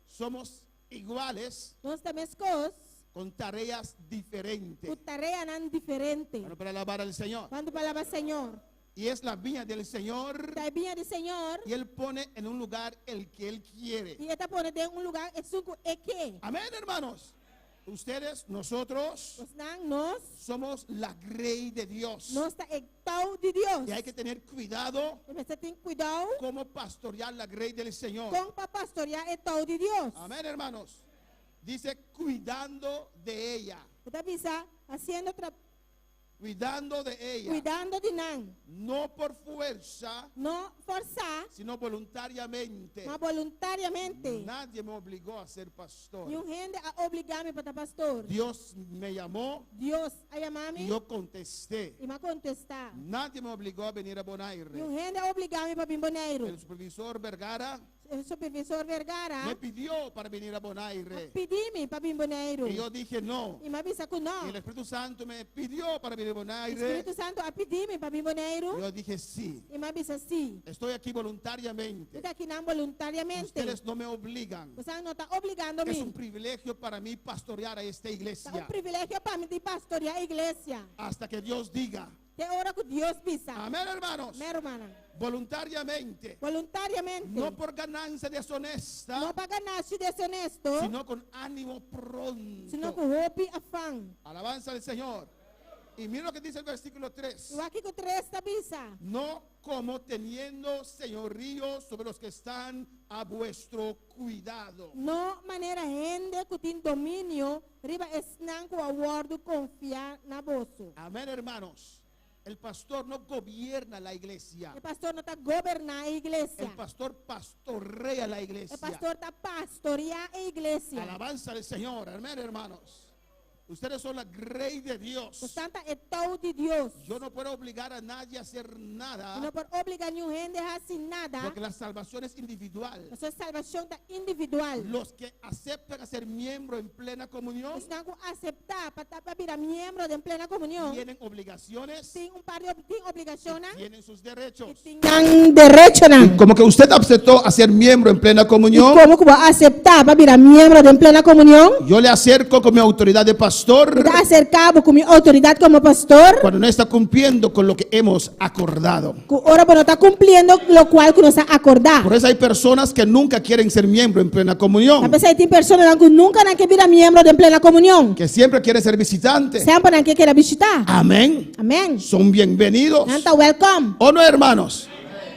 Somos iguales
Nós temos coisas,
con tareas diferentes.
o tarefa não diferente.
Bueno, para alabar al Señor.
Quando palavra Senhor,
Y es la viña del Señor.
está bem de Senhor.
Y Él pone en un lugar el que Él quiere.
E está pondo em lugar é suco é que.
Amén, hermanos. Ustedes, nosotros,
Vos não, nós,
somos la grey de Dios.
nós está é todo de Deus.
Y hay que tener cuidado
E você tem que cuidar
cómo pastorear la grey del Señor.
com para pastorear é todo de Deus.
Amén, hermanos. Dice cuidando de ella.
Está bisa haciendo
Cuidando de ella.
cuidando de não.
No por fuerza,
Não forçar,
sino voluntariamente.
mas voluntariamente.
Nadie me obligó a ser pastor.
E gente a obrigar-me para estar pastor.
Dios me llamó
Deus a
y
chamar-me
yo contesté.
e me contestar.
Nadie me obligó a venir a
E
Bonaire.
gente a obrigar-me para vir Bonaire.
El supervisor Vergara
O supervisor Vergara
me pidió para venir a Bonaire.
pedi-me para vir Bonaire.
Y yo dije no.
E me avisa que não.
Y el Espíritu Santo me pidió para venir a
O
Bonaire.
Espírito Santo a pedir-me para vir Bonaire.
Y yo dije sí.
E me avisa sim.
Estoy aquí
Eu
voluntariamente.
estou aqui não voluntariamente.
Ustedes no me obligan.
Você não está obrigando-me.
Es un privilegio para mí pastorear a esta
É
iglesia.
privilégio para mim de pastorear a igreja.
Hasta que Dios diga.
Tem hora que Deus visa.
Amén, hermanos.
Minha irmã.
Voluntariamente.
Voluntariamente.
No por ganancia deshonesta,
Não para ganhar-se desonesto.
sino con ánimo pronto.
Senão com roupa e afã.
Alabanza al Señor. Y mira lo que dice el versículo 3.
Eu aqui com 3 está visa.
No como teniendo señorío sobre los que están a vuestro cuidado.
Não maneira rende que tem domínio. Riba esnan com a word confiar na bolso.
Amén, hermanos. El pastor no gobierna la iglesia.
O pastor não está governar a igreja.
El pastor pastorea la iglesia.
O pastor está pastorear a igreja.
Alabanza al Señor. Amén, hermanos. Ustedes son la grey de Dios.
Portanto, é todo de Deus.
Yo no puedo obligar a nadie a hacer nada,
Não pode obrigar nenhum gente a fazer nada.
porque la salvación es individual.
A sua salvação está individual.
Los que aceptan a ser miembro en plena comunión
Os não aceitar para virar membro de plena comunhão.
tienen obligaciones
Tem par de obrigações.
y tienen sus derechos.
Tem direito não.
Como que usted aceptó a ser miembro en plena comunión,
Como que vai aceitar para virar membro de plena comunhão?
yo le acerco con mi autoridad de pastor
Está acercado com minha autoridade como pastor.
cuando no está cumpliendo con lo que hemos acordado.
Que ora não está cumprindo lo qual que nos ha acordado.
Por eso hay personas que nunca quieren ser miembro en plena comunión,
A pesar de tem pessoas que nunca não querem virar membro de plena comunhão.
que siempre quieren ser visitantes.
Sempre não querem visitar.
Amén.
Amém.
Son bienvenidos.
Não está welcome.
¿O no, hermanos?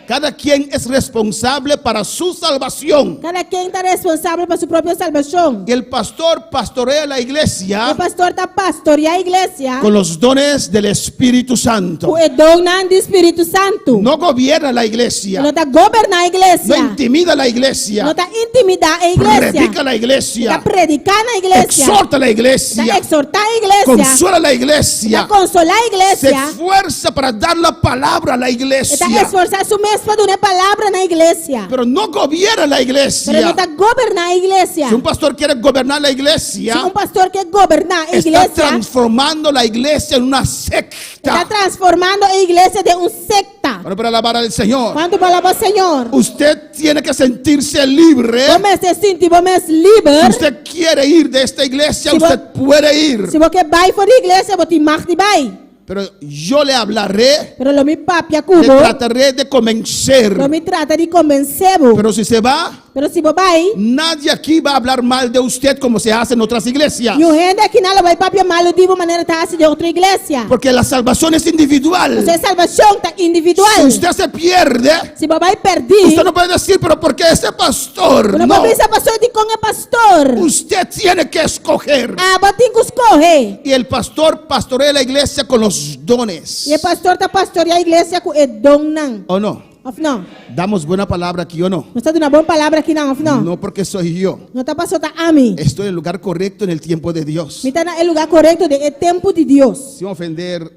Cada quien es responsable para su salvación.
Cada quem está responsável por sua própria salvação.
Y el pastor pastorea la
O
iglesia
pastor está pastoreando a igreja
con los dones del Espíritu Santo.
com o dom do Espírito Santo.
No gobierna la
Não
iglesia,
está governando a
no
igreja.
intimida la
Não
iglesia,
está intimidando a
predica
igreja.
la
Está
iglesia,
predicando a igreja.
exhorta la
Está
iglesia,
exortando a igreja.
consuela la
Está
iglesia,
consolar a
se
igreja.
esfuerza para dar la palabra a la
Está
iglesia.
esforzando a si mesmo de uma palavra na igreja.
pero no gobierna la
Pero não
iglesia.
está governar a igreja.
Si un pastor quiere gobernar la
Se
iglesia,
pastor quer governar a
está
igreja,
transformando la iglesia en una
está
secta.
transformando a igreja de secta.
Bueno, para alabar al Señor,
Quando falava o Senhor,
usted tiene que sentirse libre.
vamos se sentir, vamos
Si
livre.
usted quiere ir de esta iglesia,
Si
usted puede ir.
Se você vai for a igreja, você mag de vai.
Pero yo le hablaré,
Pero lo mi papi
le
Cubo,
trataré de convencer.
lo mi trata de convencer.
Pero si se va,
Pero se você vai,
nadie aquí va a hablar mal de usted como se hace en otras iglesias.
e o gente aqui não vai papi malo de uma maneira tá de outra igreja.
Porque la salvación es individual.
Você salvação tá individual.
Si usted se pierde,
Se você vai perder,
usted no puede decir, pero porque ese pastor.
não
No,
vai pensar pastor de com é pastor.
usted tiene que escoger.
Ah, você tem que escolher.
Y el pastor pastorea la iglesia con los dones.
E o pastor tá pastorear a igreja com o dom não.
¿O no?
Of não.
Damos buena palabra aquí o no.
Não está dando uma boa palavra aqui não, of não.
No porque soy yo.
Não tá passando a mim.
Estoy en el lugar correcto en el tiempo de Dios.
Me está no lugar correto de tempo de Deus.
Sin ofender,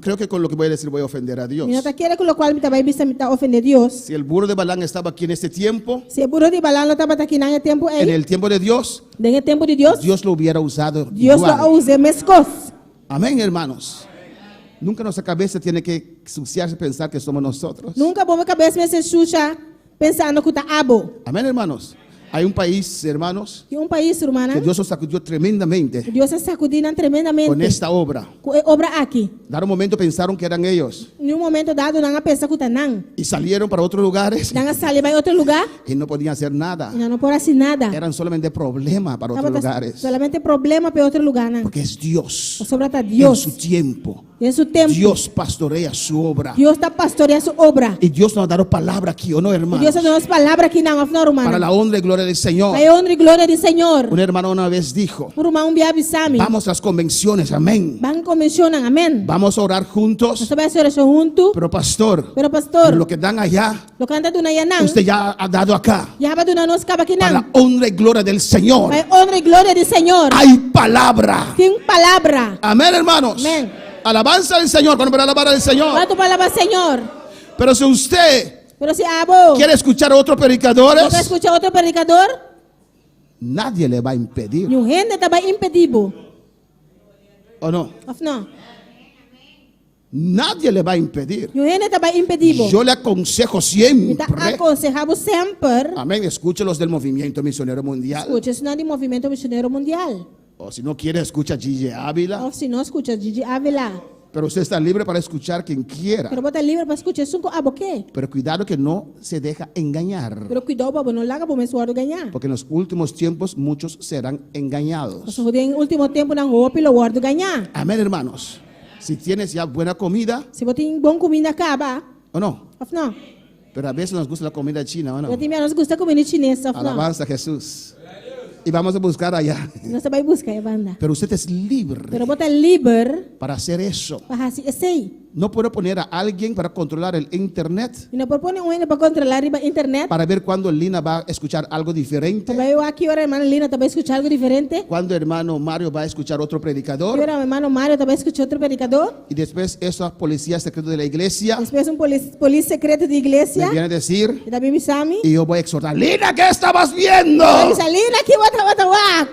creo que con lo que voy a decir voy a ofender a Dios.
Me não tá querendo com o qual me tá vai vista me tá ofender Deus.
Si el burro de Balán estaba aquí en este tiempo,
Se o burro de balão não estava aqui não é tempo
en
aí.
el tiempo de Dios,
De tempo de Deus,
Dios lo hubiera usado
Deus
igual.
lo usa mais coisas.
Amén, hermanos. Nunca nuestra cabeza tiene que suciarse pensar que somos nosotros.
Nunca vou cabeça me se chucha pensando que tá abo.
Amén, hermanos. Hay un país, hermanos,
E país, hermana,
que Dios lo sacudió tremendamente
Deus se sacudindo tremendamente
con esta obra.
com a obra aqui.
Dar un momento pensaron que eran ellos
Em momento dado, não pensa que tá não.
y salieron para otros lugares
Não sair para outro lugar,
y no podían hacer nada.
não pode assim nada.
Eran solamente problemas para otros lugares.
Solamente problema para outro lugar, não.
Porque es Dios.
O sobra tá
En
Deus.
su tiempo.
E em seu tempo,
Dios pastorea su obra.
Deus está pastoreando sua obra.
Y Dios nos ha dado palabra aquí, ¿o no,
E
hermanos?
Deus está dando palavra aqui não,
Para
hermana.
la honra y gloria del Señor.
Para a honra e glória do Senhor.
Un hermano una vez dijo,
Irmão, avisame.
vamos a las convenciones, amén.
Van convencionam, amém.
Vamos a orar
Nós
juntos.
vamos orar junto.
Pero pastor,
Pero pastor,
lo que dan allá,
lo canta do não.
usted ya ha dado acá.
Já vai do nós acaba aqui
Para
não.
la honra y gloria del Señor.
Para a honra e glória do Senhor.
Hay palabra.
Tem palavra.
Amén, hermanos.
Amén.
Alabanza al Señor. Cuando para alabar al Señor.
Quanto palavra, Senhor.
Pero si usted
Pero se abo,
quiere escuchar a otros
não quer
predicadores,
escutar outro predicador,
nadie le va a impedir.
e o gente está bem impedido.
¿O no?
Of não?
Nadie le va a impedir.
E o gente está bem impedido.
Yo le aconsejo
Está
siempre.
aconselhado sempre.
Amén. Escuche los del movimiento misionero mundial.
Escute, isso não é de movimento missionário mundial.
O si no quiere, escucha a Gigi Ávila.
Ou se não, escuta Gigi Ávila.
Pero usted está libre para escuchar quien quiera.
Pero bota livre para escutar isso com abo quê?
Pero cuidado que no se deja engañar.
Pero cuidado para não larga para o mensuário ganhar.
Porque en los últimos tiempos muchos serán engañados.
Nós em último tempo não roupa e o guardo ganhar.
Amén, hermanos. Si tienes ya buena comida,
Se você tem bom comida acaba,
o no.
of não?
Pero a veces nos gusta la comida china, o no.
Eu tenho nos gusta comida chinesa, of não?
Alabanza a Jesús. Y vamos a buscar allá.
Nós vai buscar a banda.
Pero usted es libre
Pero bota livre
para hacer eso.
para assim, sei.
No puedo poner a alguien para controlar el internet
E não propõe um para controlar a internet.
para ver cuándo Lina va a escuchar algo diferente,
Também eu aqui ora irmã Lina também escuchar algo diferente.
cuándo hermano Mario va a escuchar otro
Eu
predicador,
era meu irmão Mário também escuchou outro predicador.
y después esos policías secretos de la iglesia
Depois polícia secreto de
me
igreja.
vienen a decir,
E também me chame.
y yo voy a exhortar, Lina, ¿qué estabas viendo?
Diz Lina aqui bota.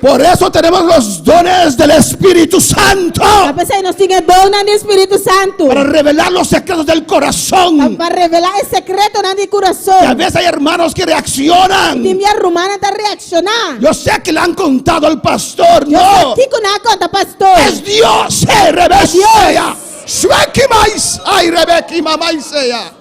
Por eso tenemos los dones del Espíritu Santo,
A pessoa nós tinha dona do Espírito Santo.
para revelar los secretos del corazón.
Para revelar o secreto na de
Y a
coração.
veces hay hermanos que reaccionan.
E minha romana está reaccionando.
Yo sé que le han contado al pastor,
Eu
no.
sei que não conta, pastor.
Es Dios, Rebeca. Suekimais, ay Rebeca, mamaiseya.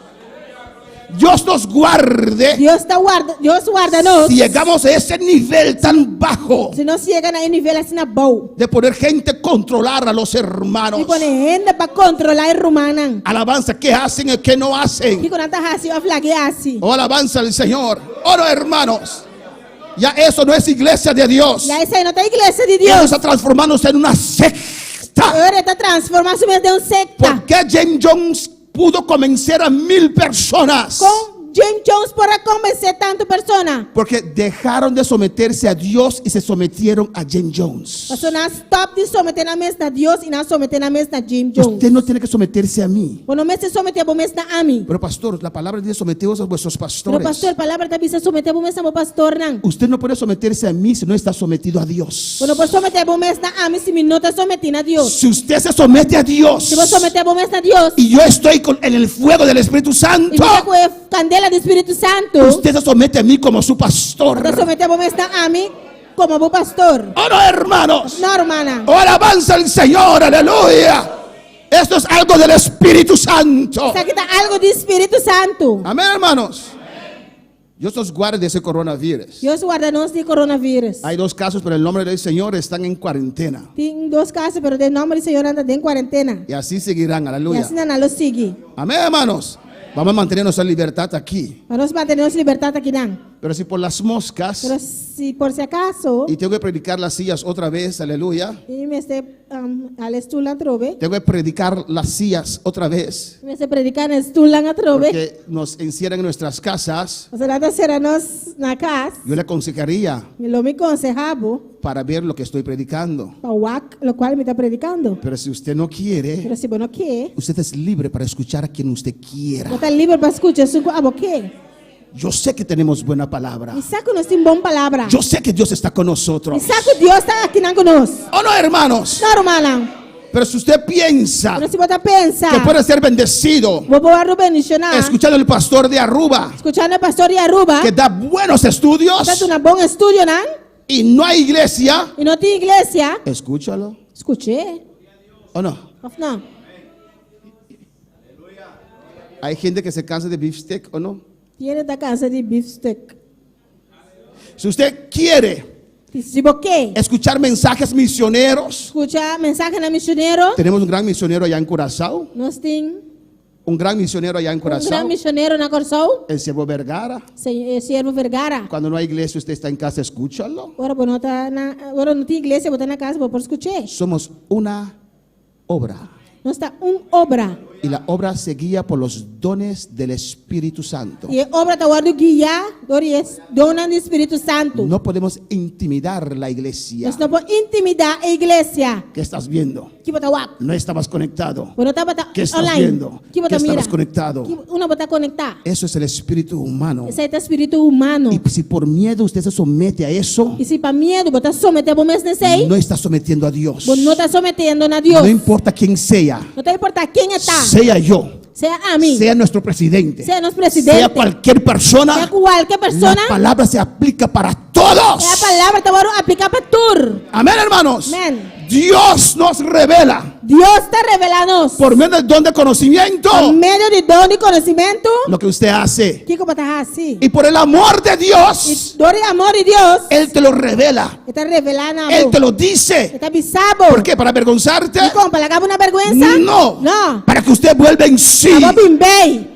Dios nos guarde
Deus guarda nós.
si llegamos a ese nivel tan bajo
Se nós chega na nível assim na bom.
de poner gente controlar a los hermanos.
E põe gente para controlar a romana.
Alabanza, ¿qué hacen y qué no hacen?
Que quando tá assim, a flague assim.
Oh, alabanza al Señor. Oh, no, hermanos. Ya eso no es iglesia de Dios.
E aí sai na igreja de
Eso
Deus.
está transformándose en una secta.
Agora está transformando-se em um secta.
¿Por qué James Jones pudo convencer a 1000 personas?
Com Jim Jones para convencer tanta persona?
Porque dejaron de someterse a Dios y se sometieron a Jim Jones.
Pastor, na stop de someter na mes na Dios e na someter na mes na Jim Jones.
Usted no tiene que someterse a mí.
Bueno, mes se someter a mes na ami.
Pero pastor, la palabra de Dios, someteos a vuestros
Pero
pastores.
pastor, palabra ta bisa someter a mes na pastor nang.
Usted no puede someterse a mí si no está sometido a Dios.
Bueno, pues someter a mes na ami si mi no te someter a Dios.
Si usted se somete a Dios
Si vos someter a mes na Dios
y yo estoy en el fuego del Espíritu
y
Santo,
mira con candela del Espíritu Santo,
usted se somete a mí como su pastor.
te someter a mes na ami como bu pastor.
Oh no, hermanos.
No, hermana.
Oh, alabanza al Señor, aleluya. Esto es algo del Espíritu Santo.
Esa kita algo de Espíritu Santo.
Amén, hermanos. Dios nos guarde de ese coronavirus.
Dios guarda-nos de coronavírus.
Hay 2 casos, pero el nombre del Señor están en cuarentena.
Tem 2 casos, pero o nome do Senhor anda em quarentena.
Y así seguirán,
E
aleluya.
assim não lo sigue.
Amén, hermanos. Vamos a mantener nuestra libertad aquí.
Para nós mantermos liberdade aqui não.
Pero si por las moscas
Pero se por si acaso,
y tengo que predicar las sillas otra vez, aleluya.
e me este al estulan trove,
Tengo que predicar las sillas otra vez.
me este predicar na estulan a trove.
Porque nos encierran en nuestras casas.
O sea, nada será nós na casa.
Yo le aconsejaría
E lo me aconsejavo
para ver lo que estoy predicando.
para o qual me está predicando.
Pero si usted no quiere,
Pero se não quer,
usted es libre para escuchar a quien usted quiera.
você está livre para escutar su abo que.
Yo sé que tenemos buena palabra.
E saco nós tem bom palavra.
Yo sé que Dios está con
E
nosotros.
saco Deus está aqui não conosco.
Oh no, hermanos.
Não, irmã.
Pero si usted piensa
Pero se você pensa,
que puede ser bendecido
vou pôr o bendicionar.
escuchando al pastor de Aruba
Escuchando al pastor de Aruba,
que da buenos estudios
está un buen estudio, ¿no?
y no hay iglesia,
Y no tiene iglesia.
escúchalo.
Escuché.
¿O no?
No.
Hay gente que se cansa de beefsteak, ¿o no?
Tiene esta casa de beefsteak.
Si usted quiere
Si vos qué,
escuchar mensajes misioneros,
escucha mensaje na misionero.
tenemos un gran misionero allá en Curazao,
Nós tem
un gran misionero allá en
gran
Curazao,
misionero na Corsou,
el siervo Vergara.
Siervo Vergara.
Cuando no hay iglesia, usted está en casa, escúchalo.
Agora não tá na, agora não tem igreja, botar na casa, vou por escutar.
Somos una obra
Nós está obra.
y la obra se guía por los dones del Espíritu Santo.
E a obra tá guardo guia, dores dona do Espírito Santo.
No podemos intimidar la iglesia.
Nós não podemos intimidar a igreja.
¿Qué estás viendo?
Que botar wap.
No estabas conectado.
Bueno, tá botar
¿Qué estás
online.
viendo?
Que
¿Qué
botar mira.
estabas conectado?
Una botar conectar.
Eso es el espíritu humano.
Esse aí tá espírito humano.
Y si por miedo usted se somete a eso,
E se para medo, botar someter a mês nesse aí,
no está sometiendo a Dios.
não está sometendo a Deus.
No importa quién sea,
Não tá importa quem está.
sea yo,
Sea a mim,
sea nuestro presidente,
sea nosso presidente,
sea cualquier
sea
persona,
qualquer persona,
la palabra se aplica para
é
todos.
a palavra que vai aplicar para tudo.
Amén, hermanos.
Amén.
Dios nos revela
Deus está revelando
por medio del don de conocimiento
por meio de dom de conhecimento.
lo que usted hace.
Que botar assim?
Y por el amor de Dios,
E dor de amor de Deus,
Él te lo revela.
está revelando.
Él te lo dice.
Está bisabo.
¿Por qué? ¿Para avergonzarte?
E como para acabar uma vergonha?
No.
Não.
Para que usted vuelva en sí.
Acabou bem bem.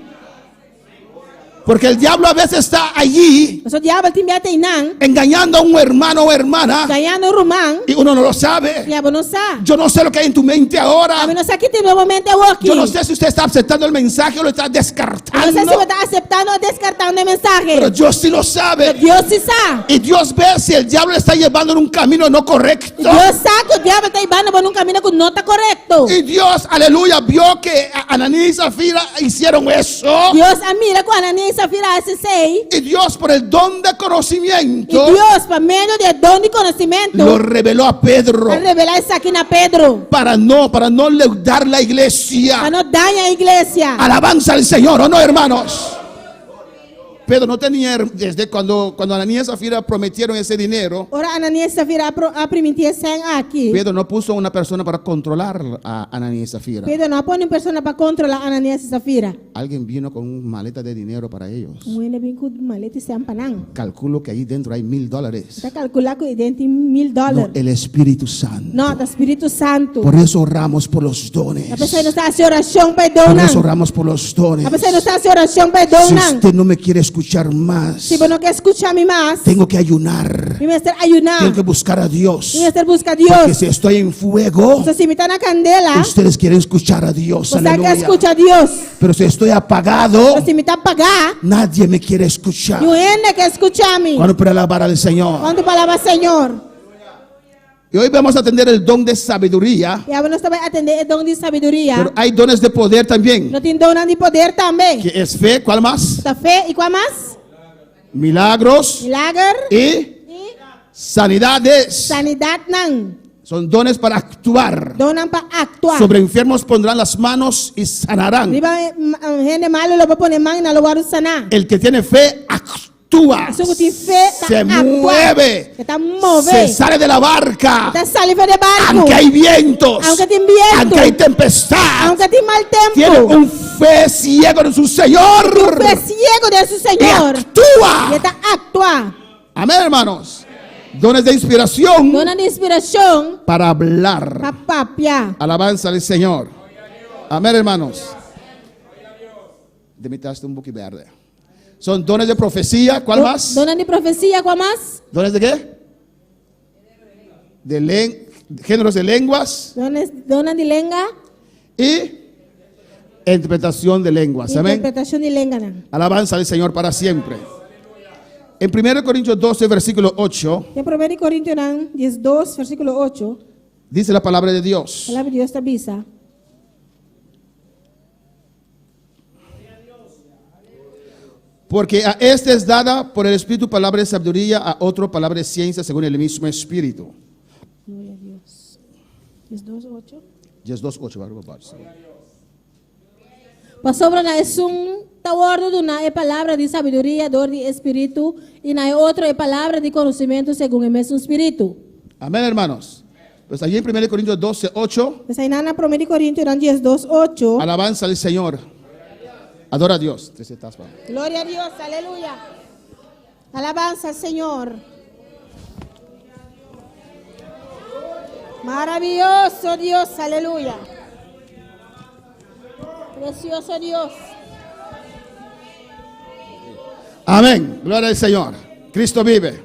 Porque el diablo a veces está allí
Mas o diabo tem até não.
engañando a un hermano o hermana
Ganhando román.
y uno no lo sabe.
Diabo não sabe.
Yo no sé lo que hay en tu mente
A
ahora.
mim não sabe que tem novamente o aqui.
Yo no sé si usted está aceptando el mensaje o lo está
Não sei
descartando.
se você está aceptando ou descartando o mensagem.
Pero Dios sí lo sabe.
Deus se sabe.
Y Dios ve si el diablo le está llevando en un camino no correcto.
Deus sabe que o diabo está levando por um caminho que não está correto.
Y Dios, aleluya, vio que Ananías y Zafira hicieron eso.
Deus mira com Ananias e Safira esse sei.
Y Dios, por el don de
E
conocimiento,
Deus, por meio de dom de conhecimento,
lo reveló a Pedro
vai revelar isso aqui na Pedro.
para no leudar la
Para
iglesia.
não dañar a igreja.
Alabanza al Señor, ¿o no, hermanos? Pedro no tenía, desde cuando Ananías y Zafira prometieron ese dinero,
Ora Ananias e Safira a permitir sem aqui.
Pedro no puso una persona para controlar a Ananías y Zafira.
Pedro não põe uma pessoa para controlar Ananias e Safira.
Alguien vino con una maleta de dinero para ellos.
Ele vem com maleta e sem panang.
Calculo que ahí dentro hay $1,000.
Está calcular que dentro tem
No,
$1,000.
el Espíritu Santo.
Não, do Espírito Santo.
Por eso oramos por los dones.
A pessoa não está a oração para
Por
donar.
eso oramos por los dones.
A pessoa não está a oração para
Si
donar.
usted no me quiere escuchar escuchar más,
Si vos no querés escucharme más,
tengo que ayunar.
me estar ayunar.
Tengo que buscar a Dios.
Me estar buscar a
Porque
Dios.
si estoy en fuego,
Entonces, si me están a candela,
ustedes quieren escuchar a Dios.
pues hay que
Aleluya.
escuchar a Dios.
Pero si estoy apagado,
Pero si me están apagada,
nadie me quiere escuchar.
no hay gente que escucharme.
¿Cuándo puede alabar al Señor?
Con tu palabra, Señor.
Y hoy vamos a atender el don de sabiduría.
Y ahora estamos a atender el don de sabiduría.
Pero hay dones de poder también.
No tiene don de poder también.
Que es fe, ¿cuál más?
Esta fe y cuál más?
Milagros
Milagro
y
y
sanidades.
sanidad nan.
Son dones para actuar.
Donan para actuar.
Sobre enfermos pondrán las manos y sanarán.
Riba gente malo lo va a poner man y lo va a sanar.
El que tiene fe actúa.
Eso que tiene fe
Se mueve.
Que está
Se
moviendo.
sale de la barca.
Está saliendo de barco.
Aunque hay vientos.
Aunque tiene viento.
Aunque hay tempestad.
Aunque tiene mal
Tiene
tiempo.
un fe ciego en su Señor.
Un fe ciego de su
Y
Señor. Y
actúa.
está actúa.
Amén, hermanos. Dones de inspiración
Dona de inspiración
para hablar.
para papia.
Alabanza al Señor. Amén, hermanos. Demitaste un poquito verde. Son dones de profecía. ¿Cuál más?
Dona de profecía, ¿cuál más?
¿Dones de qué? Géneros de lenguas
Dona de lenga.
y interpretación de lenguas. Amén.
Interpretación de lenga. nan.
Alabanza al Señor para siempre. En 1 Corintios 12, versículo 8,
En 1 Corintios 12, versículo 8,
dice la palabra de Dios.
la palabra de Dios está visa.
Porque a este es dada por el Espíritu palabra de sabiduría, a otro palabra de ciencia según el mismo Espíritu.
Gloria a Dios. Es 2, 8.
10, 8, ¿verdad?
Pasó es un tawardo de una palabra de sabiduría, dor de espíritu, y no hay otra palabra de conocimiento según el mismo espíritu.
Amén, hermanos. Pues allí en 1 Corintios 12, 8,
Pues ahí nana 1 Corintios 10, 8.
alabanza al Señor. Adora a Dios.
Gloria a Dios, aleluya. Alabanza al Señor. Maravilloso Dios, aleluya. Precioso Dios.
Amén. Gloria al Señor. Cristo vive.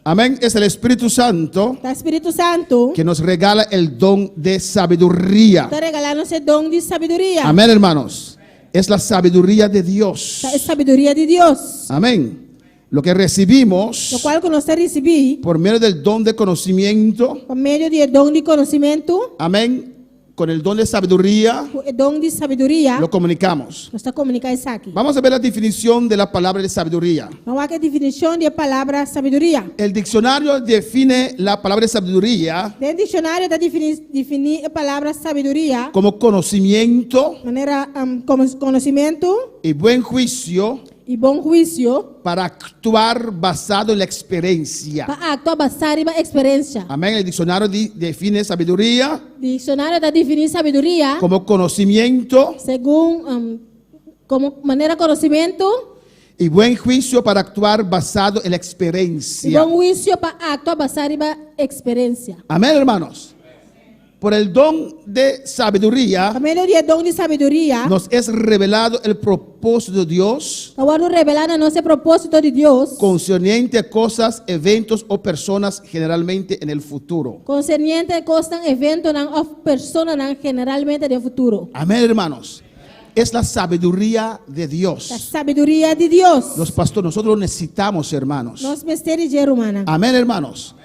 Amén. Es el Espíritu Santo
Está Espíritu Santo.
que nos regala el don de sabiduría.
Está regalando ese don de sabiduría.
Amén, hermanos. Es la sabiduría de Dios.
Esta es sabiduría de Dios.
Amén. Lo que recibimos
Lo cual cuando usted recibe
por medio del don de conocimiento.
por medio del don de conocimiento,
Amén. Con el don de sabiduría
el don de sabiduría,
lo comunicamos.
nos está comunicando eso aquí.
Vamos a ver la definición de la palabra de sabiduría.
Vamos a ver qué definición de palabra sabiduría.
El diccionario define la palabra de sabiduría
El diccionario está definir la palabra sabiduría
como conocimiento
manera como conocimiento
y buen juicio
y buen juicio
para actuar basado en la experiencia.
para actuar basado en la experiencia.
Amén. El diccionario define sabiduría
Diccionario está definir sabiduría
como conocimiento
según como manera conocimiento
y buen juicio para actuar basado en la
y
experiencia.
buen juicio para actuar basado en la experiencia.
Amén, hermanos. Por el don de sabiduría
Por medio del don de sabiduría,
nos es revelado el propósito de Dios
ahora revelando nuestro propósito de Dios
concerniente a cosas, eventos o personas generalmente en el futuro.
concerniente a cosas, eventos o personas generalmente del futuro.
Amén, hermanos. Es la sabiduría de
La
Dios.
sabiduría de Dios.
Los pastores, nosotros lo necesitamos, hermanos.
Nos misterios de humana.
Amén, hermanos.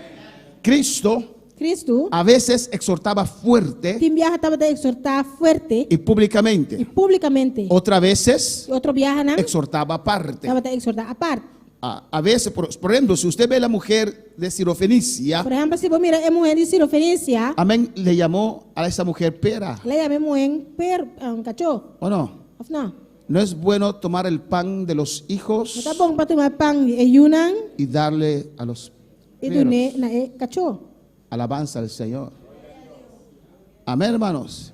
Cristo
Cristo,
a veces exhortaba fuerte
quien viaja estaba de exhortar fuerte
y
y
públicamente.
públicamente.
Otras veces
Otro viaja
exhortaba aparte.
estaba de exhortar aparte.
A veces, por ejemplo, si usted ve a la mujer de Sirofenicia,
Por ejemplo, si vos miras a mujer de Sirofenicia,
amén, le llamó a esa mujer pera,
le llamé mujer cacho.
¿o no?
No,
No es bueno tomar el pan de los
no
hijos
está bon para tomar pan de ayunan
y darle a los
y
perros.
dune na cacho.
Alabanza al Señor. Amén, hermanos.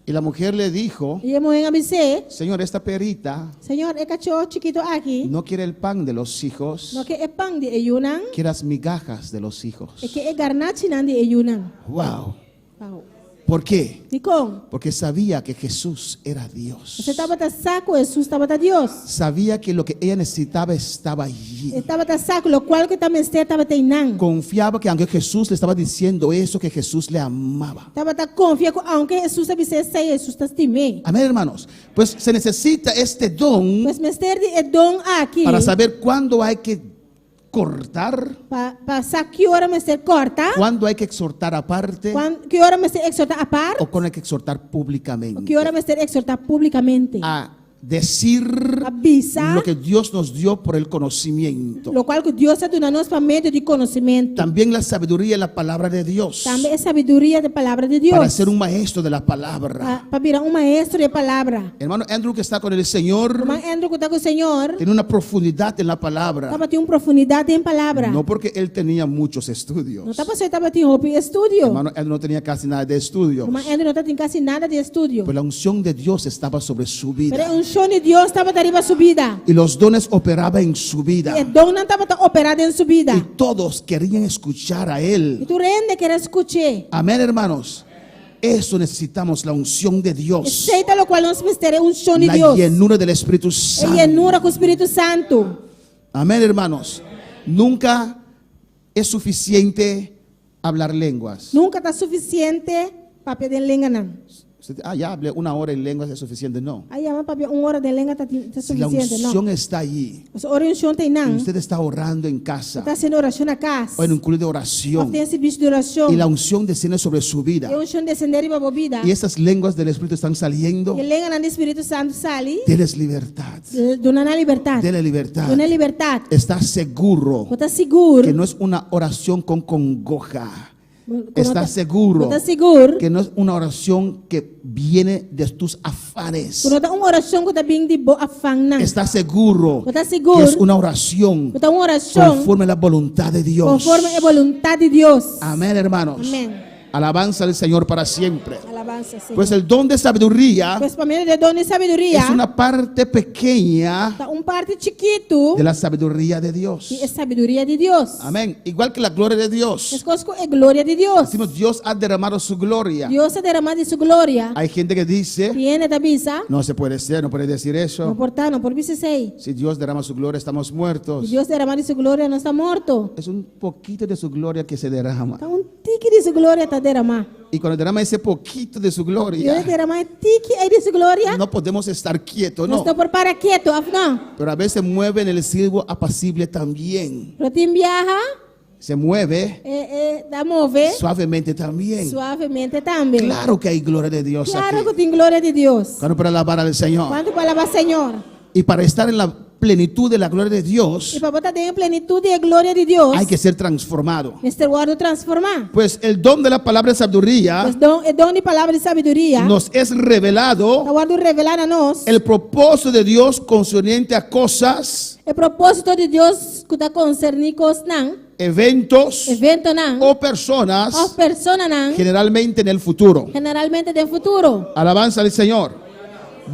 Y la mujer le dijo,
Y la mujer avisé,
Señor, esta perita
Señor, el cacho chiquito aquí,
no quiere el pan de los hijos,
no que es pan de ayunan,
quiere las migajas de los hijos.
es que es garnachinan de ayunan.
Wow.
Wow.
¿Por quê?
E com?
Porque sabía que Jesús era Dios.
Você estava a saco, Jesus estava a Deus.
Sabía que lo que ella necesitaba estaba allí.
Estava a saco, lo qual que também estava teinando.
Confiaba que aunque Jesús le estaba diciendo eso, que Jesús le amaba.
Estava a confiar, aunque Jesus sabia ser, Jesus está estimando.
Amén, hermanos. Pues se necesita este don
Mas mister é dom aqui.
para saber cuándo hay que cortar,
Para saber que hora mister corta.
cuándo hay que exhortar aparte
Que hora mister exortar a parte.
o cuándo hay que exhortar públicamente.
Que hora mister exortar publicamente.
A decir
Avisar.
lo que Dios nos dio por el conocimiento.
Lo qual que Deus está dando para meio de conhecimento.
También la sabiduría de la palabra de Dios.
Também é sabedoria da palavra de Deus.
Para ser un maestro de la palabra.
Para virar maestro de palavra.
Hermano Andrew, que está con el Señor,
Irmão Andrew que está com o Senhor.
tiene una profundidad en la palabra.
Estava tendo profundidade em palavra.
No porque él tenía muchos
Não
estudios.
estava tendo estudio.
Hermano Andrew no tenía casi nada de estudios.
Irmão Andrew não tem quase nada de estudio.
Pues la unción de Dios estaba sobre su
Pero
vida.
um show de Deus estava arriba subida.
Y los dones operaban en su vida.
E dom não estava operado em subida.
Y todos querían escuchar a
E
él.
tu rende que era escutar.
Amén, hermanos. Eso necesitamos, la unción de Dios.
Aceita lo qual nós precisamos um show de
La
Deus.
llenura del Espíritu
E
Santo.
llenura com o Espírito Santo.
Amén, hermanos. Nunca es suficiente hablar lenguas.
Nunca está suficiente para pedir língua não.
Ya hablé una hora en lenguas, es suficiente. No.
Aí ama para uma hora de língua está
Si la
suficiente, não.
unción está allí,
Mas ora um show tem
y
não.
usted está orando en casa
Está sendo oração na casa.
o en un culto de
Ou
oración,
tem serviço de oração.
y la unción desciende sobre su vida,
E um show descender para a vida.
y esas lenguas del Espíritu están saliendo,
E língua do Espírito Santo sale.
denles libertad.
Dona na liberdade.
Denle libertad.
Dona liberdade.
Está seguro
Está seguro.
que no es una oración con congoja.
Quando
Está seguro
Está seguro.
que no es una oración que viene de tus afanes.
Quando está uma oração que está bem de boa afã não.
Está seguro
Está
que
seguro.
es una oración
Está uma oração
conforme a la voluntad de Dios.
conforme a vontade de Deus.
Amén, hermanos.
Amém.
Alabanza al Señor para siempre.
Alabança, Senhor.
Pues el don de sabiduría
Pues para meio de dom de sabedoria.
es una parte pequeña
Está parte chiquito
de la sabiduría de Dios.
que é sabedoria de Deus.
Amén. Igual que la gloria de
Es
Dios.
coisa é glória de Deus.
Decimos, Dios ha derramado su gloria.
Deus ha derramado de sua glória.
Hay gente que dice,
Tiene da visa.
no se puede ser, no puede decir
Não
eso.
portar, não por visa sei.
Si Dios derrama su gloria, estamos
E
muertos.
Deus derramar de sua glória não está morto.
Es un poquito de su gloria que se derrama.
Está tique de sua glória está derramar.
Y cuando derrama ese poquito de su
E ele
gloria,
derramar tique aí de sua glória.
no podemos estar quietos,
Não
no.
está por para quieto, não.
Pero a veces mueve en el siervo apacible también.
Para ti viaja,
Se mueve
dá mover
suavemente también.
suavemente também.
Claro que hay gloria de Dios
Claro que
aquí.
tem glória de Deus.
Claro, para alabar al Señor.
Quanto para alabar Senhor.
Y para estar en la plenitud de la gloria de
E
Dios,
para botar em plenitude a glória de Deus.
hay que ser transformado.
Este guardo transformar.
Pues el don de la palabra de sabiduría
Mas dom de palavra de sabedoria.
nos es revelado
O guardo revelar a nós
el propósito de Dios concerniente a cosas,
o propósito de Deus que está concernindo não,
eventos
evento não,
o personas
ou persona não,
generalmente en el futuro.
generalmente de futuro.
Alabanza al Señor.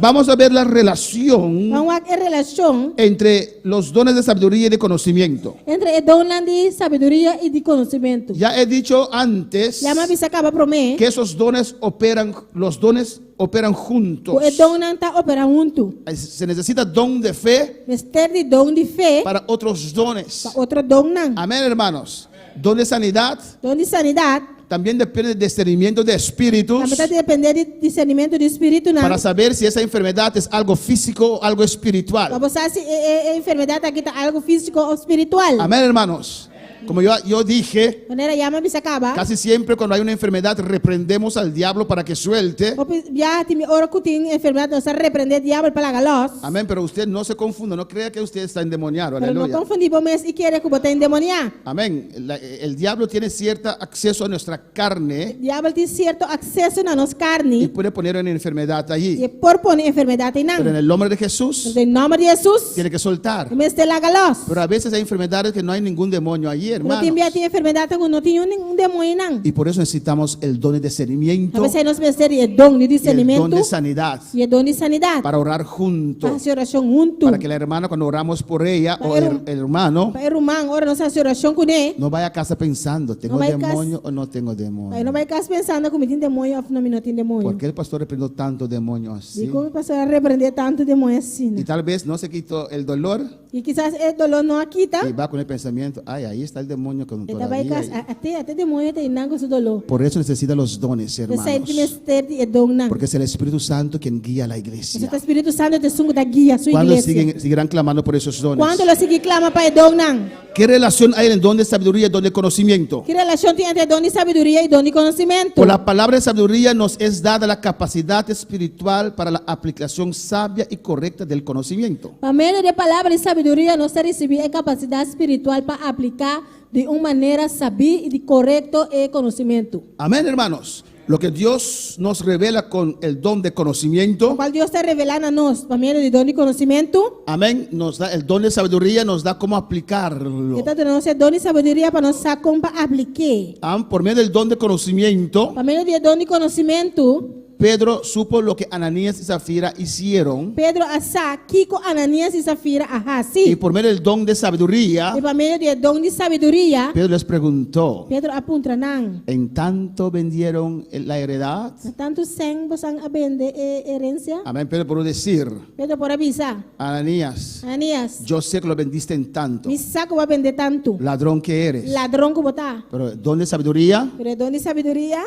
Vamos a ver la relación
Vamos a ver relação
entre los dones de sabiduría y de conocimiento.
entre o dom de sabedoria e de conhecimento.
Ya he dicho antes
Já me acaba para mim
que esos dones operan, los dones operan juntos.
que o dom não está operando junto.
Se necesita don de fe
Mas ter de dom de fé
para otros dones.
para outro dom não.
Amén, hermanos. Don de sanidad
Dom de sanidade
también depende de discernimiento de espíritus
também está depender de discernimento do espírito não.
para saber si esa enfermedad es algo físico o algo
Para
espiritual.
você se a enfermidade aqui está algo físico ou espiritual.
Amén, hermanos. Como yo dije,
Maneira já me acaba.
casi siempre cuando hay una enfermedad reprendemos al diablo para que suelte.
Já tem hora que tem enfermidade, nós repreender o diabo para galos.
Amén, pero usted no se confunda, no crea que usted está endemoniado.
Pero não
Aleluya.
confundimos mais e querer que botar endemoniar.
Amén. El diablo tiene cierto acceso a nuestra carne
O diabo tem certo acesso na nossa
y
carne
puede poner una enfermedad
e
allí.
por pôr enfermidade
Pero en
não.
el nombre de Jesús
Em nome de Jesus,
tiene que soltar.
mas de la galos.
Pero a veces hay enfermedades que no hay ningún demonio allí, hermanos.
Não tem enfermidade, não tem demônio não.
Y por eso necesitamos el don de discernimiento
Talvez nós precisamos de dom de
y el don
discernimento
de sanidad
e dom de sanidade.
para orar
Para
juntos.
fazer oração junto.
Para que la hermana, cuando oramos por ella o el hermano,
Para o irmão, ora nós fazer oração com ele.
no vaya a casa pensando, ¿tengo
No vaya a
demonio o no tengo
Aí
demonio?
não vai ficar pensando como tem demônio ou não tem demônio.
¿Por qué el pastor reprimió tanto demonio
E
así?
como o pastor repreender tanto demônio assim,
Y
né?
tal vez no se quitó el dolor
E quizás o dolor não quita.
y va con el pensamiento, ay, ahí está el demonio con
Ele vai
todavía.
até demônio tem não com seu dolor.
Por eso necesita los dones,
Você
hermanos.
sente mistério de dom não.
Porque es el Espíritu Santo quien guía a la
Você
iglesia.
está Espírito Santo te sungo da guia sua
¿Cuándo
igreja.
seguirán clamando por esos dones?
Quando ele seguir clama para dom não.
¿Qué relación hay en el don de sabiduría y el don de conocimiento?
Que relação tem entre dom de sabedoria e dom de conhecimento?
Por la palabra de sabiduría nos es dada la capacidad espiritual para la aplicación sabia y correcta del conocimiento.
Por meio de palavra de sabedoria, nós recebemos a capacidade espiritual para aplicar de uma maneira sabia e de correto e conhecimento.
Amén, hermanos. Lo que Dios nos revela con el don de
O
conocimiento,
qual Deus está revelando a nós, por meio de dom de conhecimento,
amén, nos da el don de sabiduría, nos da cómo aplicarlo.
então nós temos dom de sabedoria para nós saber como aplicar.
Por medio del don de conocimiento,
Por meio de dom de conhecimento,
Pedro supo lo que Ananías y Zafira hicieron.
Pedro asa Kiko, Ananias e Safira
Y
ahasi.
por medio del don de sabiduría,
E por meio de dom de sabedoria,
Pedro les preguntó,
Pedro apunta não.
¿en tanto vendieron la heredad?
Tanto sem você abende herência.
Amén, Pedro por decir,
Pedro por avisar.
Ananías,
Ananias,
yo sé que lo vendiste en tanto,
me saco vai vender tanto.
ladrón que eres.
Ladrão que botar.
Pero el don de sabiduría
Pero dom de sabedoria,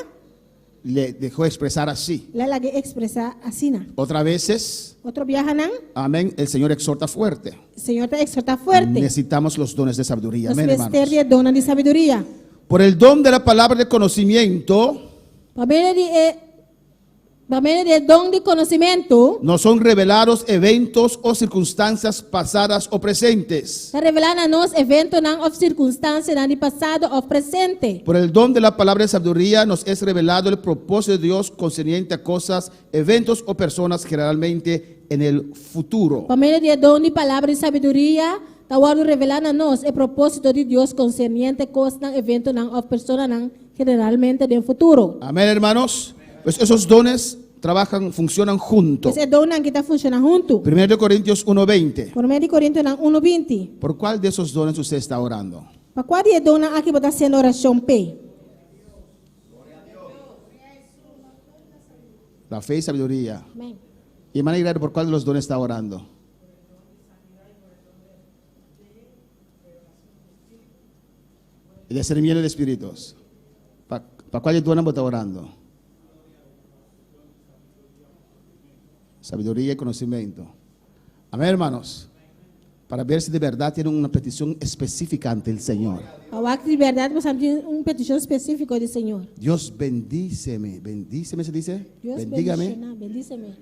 le dejó expresar así.
lá que expressar assim.
Otras veces,
Outro viaja não.
amén, el Señor exhorta fuerte.
O Senhor te exorta forte.
Necesitamos los dones de sabiduría.
Nos
Amén, hermanos.
vestir de dona de sabedoria.
Por el don de la palabra de conocimiento,
Por meio de dom de conhecimento,
nos son revelados eventos o circunstancias pasadas o presentes.
está revelando a nós eventos não ou circunstâncias não de passado ou presente.
Por el don de la palabra de sabiduría nos es revelado el propósito de Dios concerniente a cosas, eventos o personas generalmente en el futuro.
Por meio de dom de palavra de sabedoria, está revelando a nós o propósito de Deus concerniente a coisas, eventos não ou pessoas não generalmente no futuro.
Amén, hermanos. Pues esos dones funcionan juntos.
Esse dom não que está funcionando junto.
1 Corintios 1:20.
Por meio de Coríntios 1:20.
¿Por cuál de esos dones usted está orando?
Para qual dia dom aqui está fazendo oração P?
La fe y sabiduría.
Amém.
Y hermana Aguilar, ¿por cuál de los dones está orando? El discernimiento de espíritus. ¿Para cuál de dones está orando? Sabiduría y conocimiento. Amén, hermanos. Para ver si de verdad tienen una petición específica ante el Señor.
Para que de verdade você tem petição específica do Senhor.
Dios bendíceme. Bendíceme se dice.
Deus
Bendígame.
bendice-me.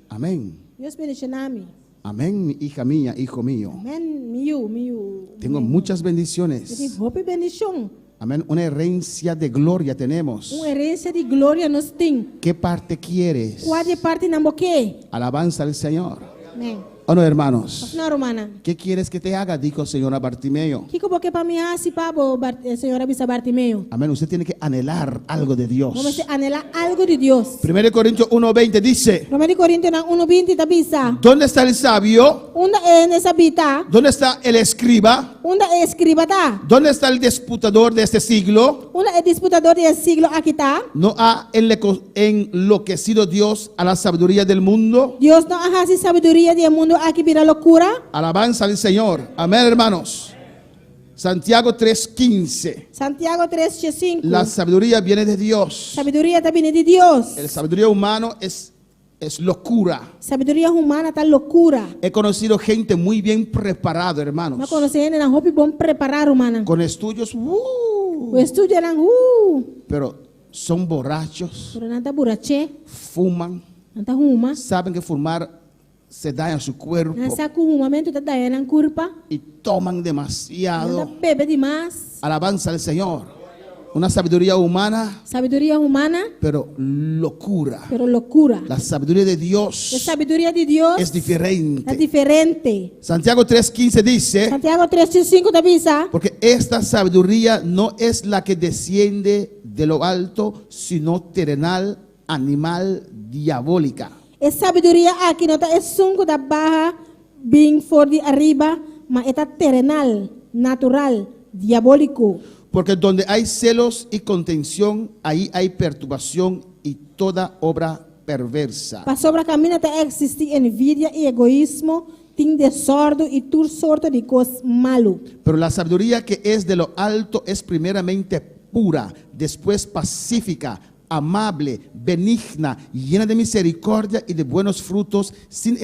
Amén.
Deus bendice-me.
Amén, mi hija mía, hijo mío.
Amém. Meu.
Tengo muchas
Eu tenho
bendiciones.
roupa e bendição.
Amén. Una herencia de gloria tenemos.
Uma herência de glória nós temos.
¿Qué parte quieres?
Qual de parte não boque?
Alabanza al Señor.
Amém.
¿O no, hermanos?
Não, romana.
¿Qué quieres que te haga? Dijo el Señor a Bartimeo.
Que boque para mim assim para o Senhor avisa Bartimeu.
Amén. Usted tiene que anhelar algo de Dios.
Vamos anhelar algo de Deus.
1 Corintios 1:20 dice:
Romanos Coríntios 1:20 está bisa.
¿Dónde está el sabio?
Onde é nessa bita?
¿Dónde está el escriba?
Onde é escriba tá?
¿Dónde está el disputador de este siglo?
Onde é disputador do siglo aqui tá?
¿No ha enloquecido Dios a la sabiduría del mundo?
Deus não arrasa sabedoria do mundo aqui vira loucura.
Alabanza al Señor. Amén, hermanos. Santiago 3:15.
Santiago 3:5.
La sabiduría viene de Dios.
Sabedoria tá vindo de Deus.
La sabiduría humana es locura.
Sabedoria humana tá loucura.
He conocido gente muy bien preparada, hermanos.
Mas conhecendo na roupa bom preparar humana.
Con estudios,
O estudo eram
pero son borrachos,
pero não tá burache,
fuman,
não tá ruma.
saben que fumar se daña su cuerpo
Não saco rumamento tá daí curpa.
y toman
Não tá
demasiado.
bebe demais.
Alabanza al Señor. una sabiduría humana,
sabiduría humana,
pero locura.
pero locura.
La sabiduría de
La
Dios
sabiduría de Dios
es diferente.
es diferente.
Santiago 3:15 dice,
Santiago 3:5 te avisa,
porque esta sabiduría no es la que desciende de lo alto, sino terrenal, animal, diabólica.
es sabiduría aqui não tá é sungo da barra bem for de arriba, mas é terrenal, natural, diabólico.
Porque donde hay celos y contención, ahí hay perturbación y toda obra perversa.
Para sobre a caminho tá existir envidia e egoísmo, tem desordem e toda sorte de coisas malo.
Pero la sabiduría que es de lo alto es primeramente pura, después pacífica, amable, benigna, llena de misericordia y de buenos frutos, sin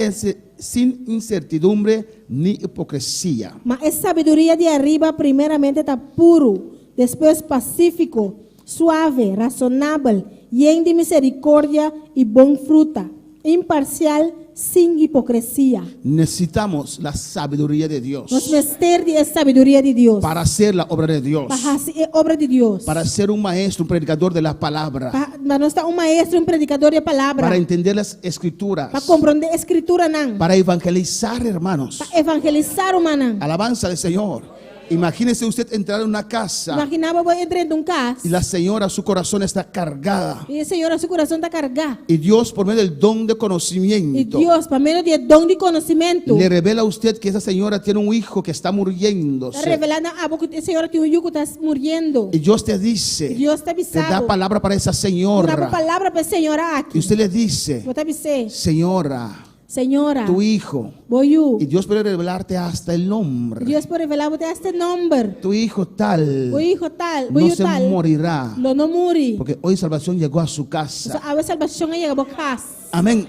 incertidumbre ni hipocresía.
Mas a sabedoria de arriba primeiramente está puro, depois pacífico, suave, razonável, lleno de misericórdia e bom fruta, imparcial, sem hipocrisia.
Necesitamos la sabiduría de Dios
Nós vestir de sabedoria de Deus.
para hacer la obra de Dios,
Para fazer a obra de Deus.
para ser un maestro, un predicador de la palabra,
Para nós estar maestro, predicador de palavra.
para entender las escrituras,
Para compreender a escritura não.
para evangelizar, hermanos.
Para evangelizar o manão.
Alabanza del Señor. Imagínese usted entrar en una casa
Imaginava eu entrar em casa.
y la señora, su corazón está cargada.
E a senhora, seu coração está carregado.
Y Dios, por medio del don de
E
conocimiento,
Deus, por meio de dom de conhecimento,
le revela a usted que esa señora tiene un hijo que está muriéndose.
está revelando a boca que a senhora tem yugo está morrendo.
Y Dios te dice,
Deus está
te da
avisando.
palabra para esa
Dá
señora.
palavra para a senhora
Y
aqui.
usted le dice,
Vou te avisar.
señora,
Senhora,
tu hijo.
boiu.
Y Dios puede revelarte hasta el nombre.
Deus pode revelar você este número.
Tu hijo tal
O hijo tal,
no
boiu
se
tal.
morirá.
Lo não morre.
Porque hoy salvación llegó a su
So,
casa.
a salvação aí a casa.
Amén.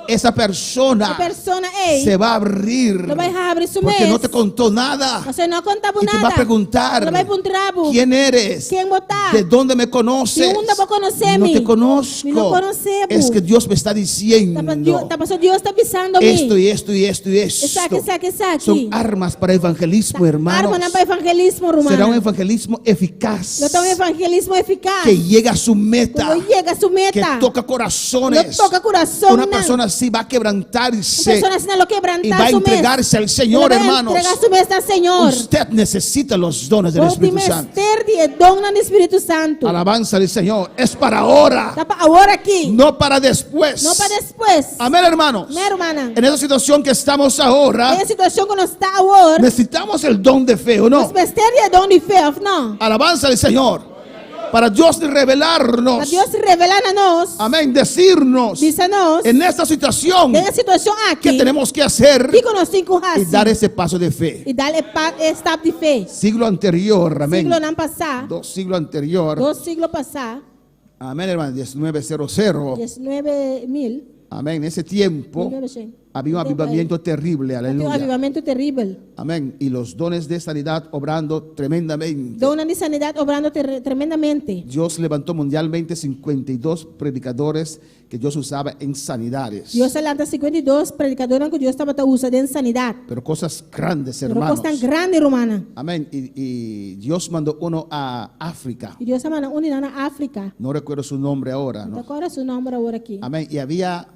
Esa
A
persona
persona ei,
se va a abrir
lo vai abrir su
porque
mês.
no te contó nada.
Você não contava
Y te
nada.
va a preguntar,
Lo vai perguntar.
¿quién eres?
Quem botar?
¿De dónde me conoces?
De onde vou conhecer
No
me?
te conozco.
Me não conhecebo.
Es que Dios me está diciendo
Deus está avisando
esto y esto y esto y esto.
Essa
Son
aqui.
armas para evangelismo, hermanos.
Arma para evangelismo, romano.
Será un evangelismo eficaz
Lo toma evangelismo eficaz.
que llega a su meta,
Quando chega a sua
que
meta.
toca
Lo
corazones.
toca coração.
Una persona así va a quebrantarse
Persona assim lo quebrantar
y va a
su mês.
entregarse al Señor, hermanos.
Entregar su mês ao Senhor.
Usted necesita los dones del Espíritu Santo.
de dom no Espírito Santo.
Alabanza del Señor. Es para ahora,
Dá para agora aqui.
no para después.
Não para depois.
Amén, hermanos.
Minha irmã.
En esa situación que estamos ahora,
É a situação que nós está agora.
necesitamos el don de fe, ¿o no?
Nós vestir de dom de fé, não.
Alabanza del Señor. Para Dios
Para
revelarnos.
Deus se revelar a nós.
Amén. Decirnos
Diz-nos.
en esta situación
Tem a situação
qué
aqui.
tenemos que hacer
Que nós temos que
y dar ese paso de fe.
E dar step de fé.
Siglo anterior, amén.
Siglo não passar.
2 siglos anterior.
2 siglos passar.
Amén, hermano. 1900.
19.000.
Amén. En ese tiempo había un avivamiento terrible.
Tem um
Aleluya.
avivamento terrível.
Amén. Y los dones de sanidad obrando tremendamente.
Dona de sanidade obrando tremendamente.
Dios levantó mundialmente 52 predicadores que Dios usaba en sanidades.
Deus alanta 52 predicadores que Deus estava usando em sanidade.
Pero cosas grandes,
Pero
hermanos.
coisa tão grande, romana.
Amén. Y Dios mandó uno a África.
E Deus estava unindo na África.
No recuerdo su nombre ahora, ¿no?
Qual era seu nome agora aqui?
Amén. Y había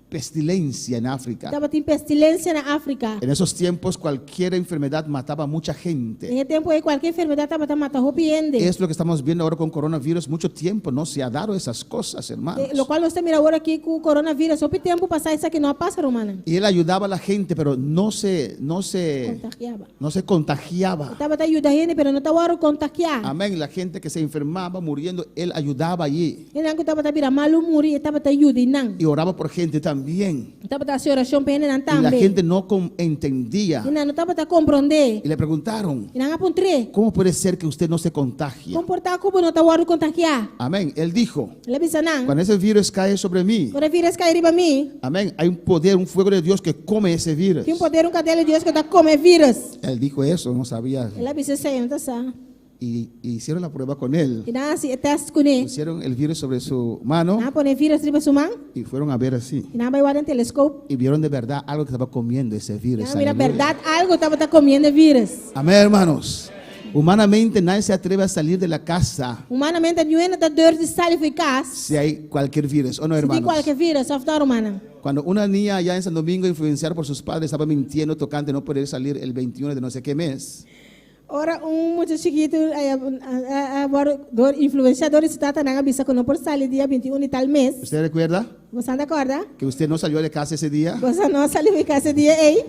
pestilencia en África.
Estava tem pestilência na África.
En esos tiempos cualquier enfermedad mataba a mucha
Em
gente.
esse tempo aí qualquer enfermidade estava matando arrepiende.
Es lo que estamos viendo ahora con coronavirus. Mucho tiempo no se ha dado esas cosas, hermanos.
Lo qual nós temos agora aqui com o coronavírus. Houve tempo passar isso aqui não passa, romana.
Y él ayudaba a la gente, pero no se
Contagiava.
contagiaba.
Estava te ajudando a gente, pero não estava contagiar.
Amén. La gente que se enfermaba muriendo, él ayudaba allí.
E não que estava te virar malo morir, estava te ajudando.
Y oraba por gente también.
Estava te oração para ele
Y la
também.
gente no entendía.
E não estava te compreender.
Y le preguntaron,
E não apontrei.
¿cómo puede ser que usted no se contagie?
Comportar como não estava contagiar.
Amén. Él dijo,
Ele disse não.
cuando ese virus cae sobre mí,
Agora vírus cair para mim.
amén, hay un poder, un fuego de Dios que come ese virus.
Tem poder cadelo de Deus que está come vírus.
Él dijo eso, no sabía.
Ele disse Senhor, tá sa.
Y hicieron la prueba con él.
E não se teste com ele.
Pusieron el virus sobre su mano
Não pone vírus riba sua mão.
y fueron a ver así.
E não vai guardar telescópio.
Y vieron de verdad algo que estaba comiendo ese virus.
Não, mira,
Aleluya.
verdade, algo estava comendo vírus.
Amén, hermanos. Humanamente nadie se atreve a salir de la casa
Humanamente, ninguém está dor de sair de casa.
si hay cualquier virus, ¿o no,
Se tem
hermanos?
qualquer vírus, só está humana.
Cuando una niña allá en San Domingo, influenciada por sus padres, estaba mintiendo, tocante, no poder salir el 21 de no sé qué mes.
Ora, muito chiquito, influenciador está na avisa que não pode sair dia 21 e tal mês.
¿Usted recuerda
Você não acorda?
que usted no salió de casa ese día?
Você não saiu de casa dia, ei?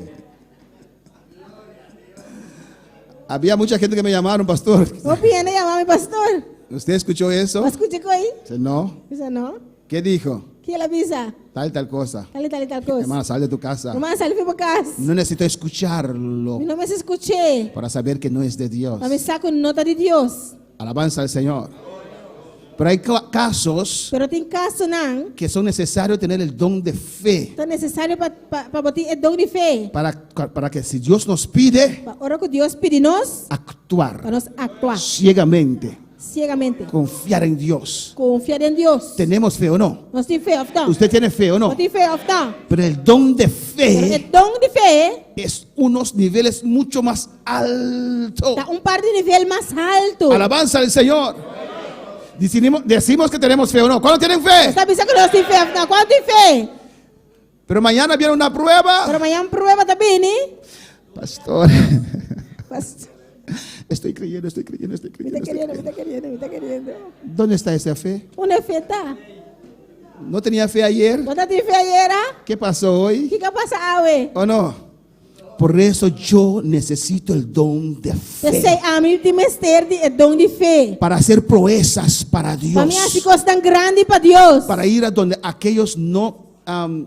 Había mucha gente que me llamaron, pastor.
O piano chamava pastor.
¿Usted escuchó eso?
Mas escute coi?
Dice, no.
Você não?
¿Qué dijo?
Que ela avisa?
Tal cosa.
Tal coisa.
Hermano, sal de tu casa.
Irmã, saiu para casa.
No necesito escucharlo
Eu não me escutei.
para saber que no es de Dios.
Para me saco nota de Deus.
Alabanza al Señor. Pero hay casos
Pero tem caso não.
que son necesarios tener el don de fe
Então é necessário para botar o dom de fé.
para que si Dios nos pide,
Para hora que Deus pede nós,
actuar
para nós actuar
ciegamente,
cegamente.
confiar en Dios.
Confiar em Deus.
¿Tenemos fe o no?
Nós temos fé, ou não?
¿Usted tiene fe o no?
Nós temos fé, ou não?
Pero el don de
Pero
fe
o dom de fé
es unos niveles mucho más altos.
está par de nível mais alto.
Alabanza al Señor. Decimos que tenemos fe o no. ¿Cuándo tienen fe?
Está pensando que nós temos fé, ou não? Qual tem fé?
Pero mañana viene una prueba.
Pero amanhã prova também, né?
Pastor,
Mas
estoy creyendo.
me está querendo.
¿Dónde está esa fe?
Onde fé está?
¿No tenía fe ayer?
Quando tem fé ayer,
¿Qué pasó
o
hoy?
que passa hoje?
¿O no? Por eso yo necesito el don de
Eu sei,
fe
a mim tem mestre de dom de fé.
para hacer proezas para
Para mim, as
Dios,
coisas tão grandes para Deus.
para ir a donde aquellos no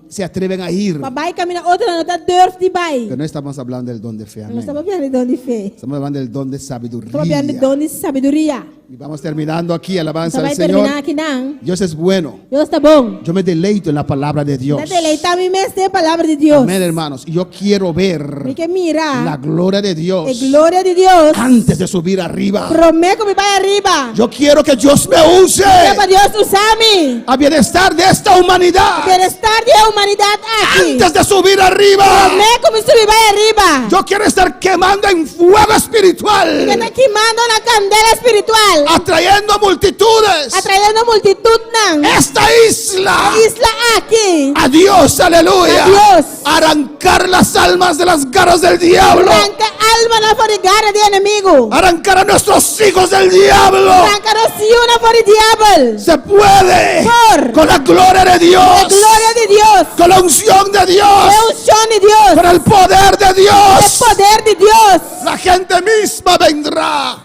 se atreven a ir.
Para vai caminhar outra, não está dor de vai.
Pero no estamos hablando del don de fe,
Não
amén.
estamos falando de dom de fé.
Estamos hablando del don de
Estamos falando de
sabiduría.
dom de sabedoria.
Y vamos terminando aquí, alabanza
Vai
al
terminar
Señor.
aqui, não?
Dios es bueno.
Deus está bom.
Yo me deleito en la palabra de Dios.
Está deleitar mi mestre a palavra de Deus.
Amén, hermanos. Y yo quiero ver
Me que mira
la gloria de Dios
a glória de Deus.
antes de subir arriba.
Prometo que me vai arriba.
Yo quiero que Dios me use
Para Deus usar-me.
a bienestar de esta humanidad
Bem-estar da humanidade aqui.
antes de subir arriba.
Prometo que me subir vai arriba.
Yo quiero estar quemando en fuego
Que
espiritual,
está queimando na candela espiritual.
atrayendo multitudes.
Atraindo multitud não.
Esta isla
Isla aqui.
a Dios, aleluya.
A Dios.
Arrancar las almas de las garras del diablo.
Arranca alma na forigara de inimigo.
Arrancar a nuestros hijos del diablo.
Arranca os na for diabo.
Se puede
Por
con la gloria de Dios,
a glória de Deus.
con la unción de
É
Dios,
o chão de Deus.
con el poder de
É
Dios.
poder de Deus.
La gente misma vendrá.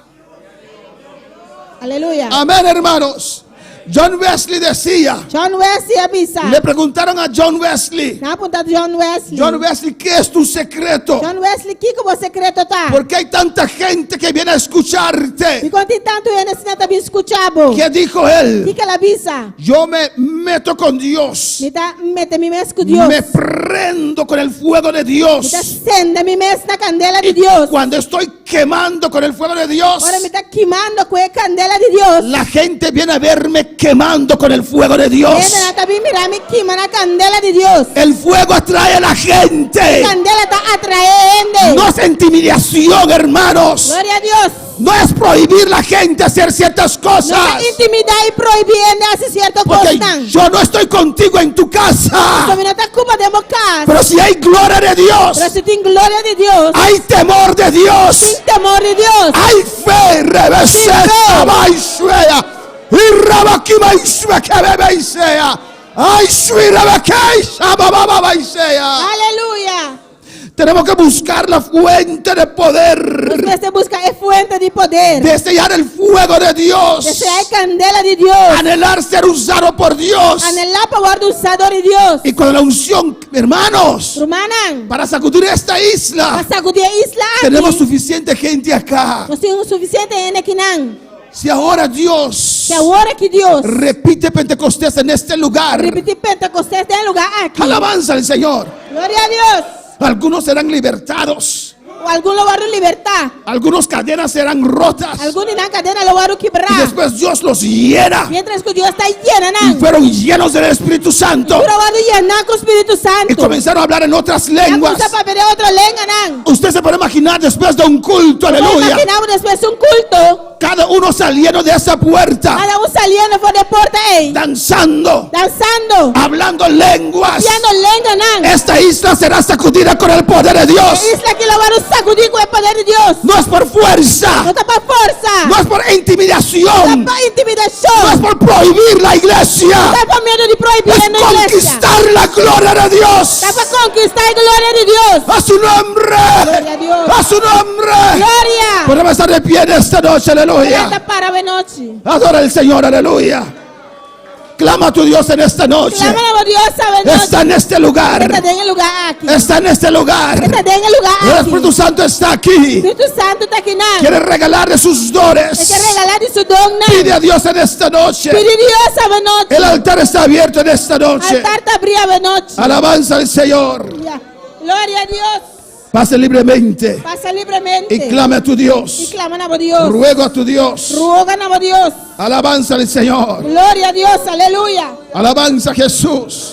Aleluia.
Amén, hermanos. John Wesley decía,
John Wesley avisa.
le preguntaron a John Wesley,
Na aponta John Wesley.
John Wesley, ¿qué es tu secreto?
John Wesley, que o secreto tá?
¿Por qué hay tanta gente que viene a
E
escucharte?
quando tem tanto ele ensina também escuchabo.
¿Qué dijo él?
Que ela avisa?
Yo me meto con Dios,
Me tá mete mi mes com Deus.
me prendo con el fuego de
Me tá
Dios.
senda mi mes na candela de
Y
Deus.
cuando estoy quemando con el fuego de Dios,
Ora me tá queimando com a candela de Deus.
la gente viene a verme quemando con el fuego de Dios.
Ela também mira me queima na candela de Deus.
El fuego atrae a la gente.
Candela tá atraendo.
No es intimidación, hermanos.
Glória a Deus.
No es prohibir a la gente hacer ciertas
Não
cosas.
é intimidar e proibir de fazer certas
Porque
coisas.
yo no estoy contigo en tu casa.
Também não tá culpa de casa.
Pero si hay gloria de Dios,
Pero se tem glória de Deus.
hay temor de Dios,
Tem temor de Deus.
hay fe, reveseta, baisea, y rabakima isue que bebeisea, ay sui rebekeisha, bababa baisea.
Aleluia.
Tenemos que buscar la fuente de poder,
Você busca a fuente de poder.
desear el fuego de Dios,
Desear a candela de Deus.
anhelar ser usado por Dios.
Anelar para o usador de Deus.
Y con la unción, hermanos,
Rumanan.
para sacudir esta isla,
Para sacudir a isla
tenemos
aqui.
suficiente gente acá.
Nós temos o suficiente em aqui não.
Si ahora Dios
Que agora que Deus
repite Pentecostés en este lugar,
repetir Pentecostés tem lugar aqui.
alabanza al Señor.
Glória a Deus.
Algunos serán libertados,
O algum lugar de libertad.
Algunas cadenas serán rotas.
Alguna cadena lugar
Y
quebrar.
después Dios los llena.
Mientras que Dios está llena,
Y fueron llenos del Espíritu Santo.
Provado llenar con Espíritu
Y
Santo.
comenzaron a hablar en otras
Ya
lenguas.
cosa para ver otra lengua,
Usted se puede imaginar después de un culto, aleluya.
Imaginamos después un culto.
Cada uno saliendo de esa puerta,
Cada uno saliendo por la puerta ahí.
danzando,
Danzando.
hablando lenguas.
Haciendo lengua,
Esta isla será sacudida con el poder de Dios.
isla que lo van a sacudir con el poder de Dios.
No es por
No
fuerza,
está para fuerza.
no es por
No
intimidación,
está para
no
intimidación.
es por prohibir la iglesia,
No está para miedo de prohibir
es
en la iglesia.
conquistar la gloria de Dios.
Está para conquistar la gloria de Dios.
A su nombre,
Gloria a Dios.
a su nombre.
Gloria.
Podemos estar de pie en esta noche, aleluya.
Esta para de noche.
Adora al Señor, aleluya. Clama a tu Dios en esta noche.
Clama a Dios esta noche.
Está en este lugar.
Está en el lugar aquí.
Está en este lugar.
Está en el lugar
El
aquí.
Espíritu Santo está aquí.
Espíritu Santo está aquí.
Quiere regalarle sus dones.
Hay que regalar de su don.
Pide a Dios en esta noche.
Pide a Dios esta noche.
El altar está abierto en esta noche.
Altar está abierto de noche.
Alabanza al Señor.
Gloria a Dios.
Pase libremente
Pasa libremente.
y clame a tu
Y
Dios.
claman a Dios.
Ruego a tu Dios.
Ruegan a Dios.
Alabanza al Señor.
Gloria a Dios. Aleluya.
Alabanza a Jesús.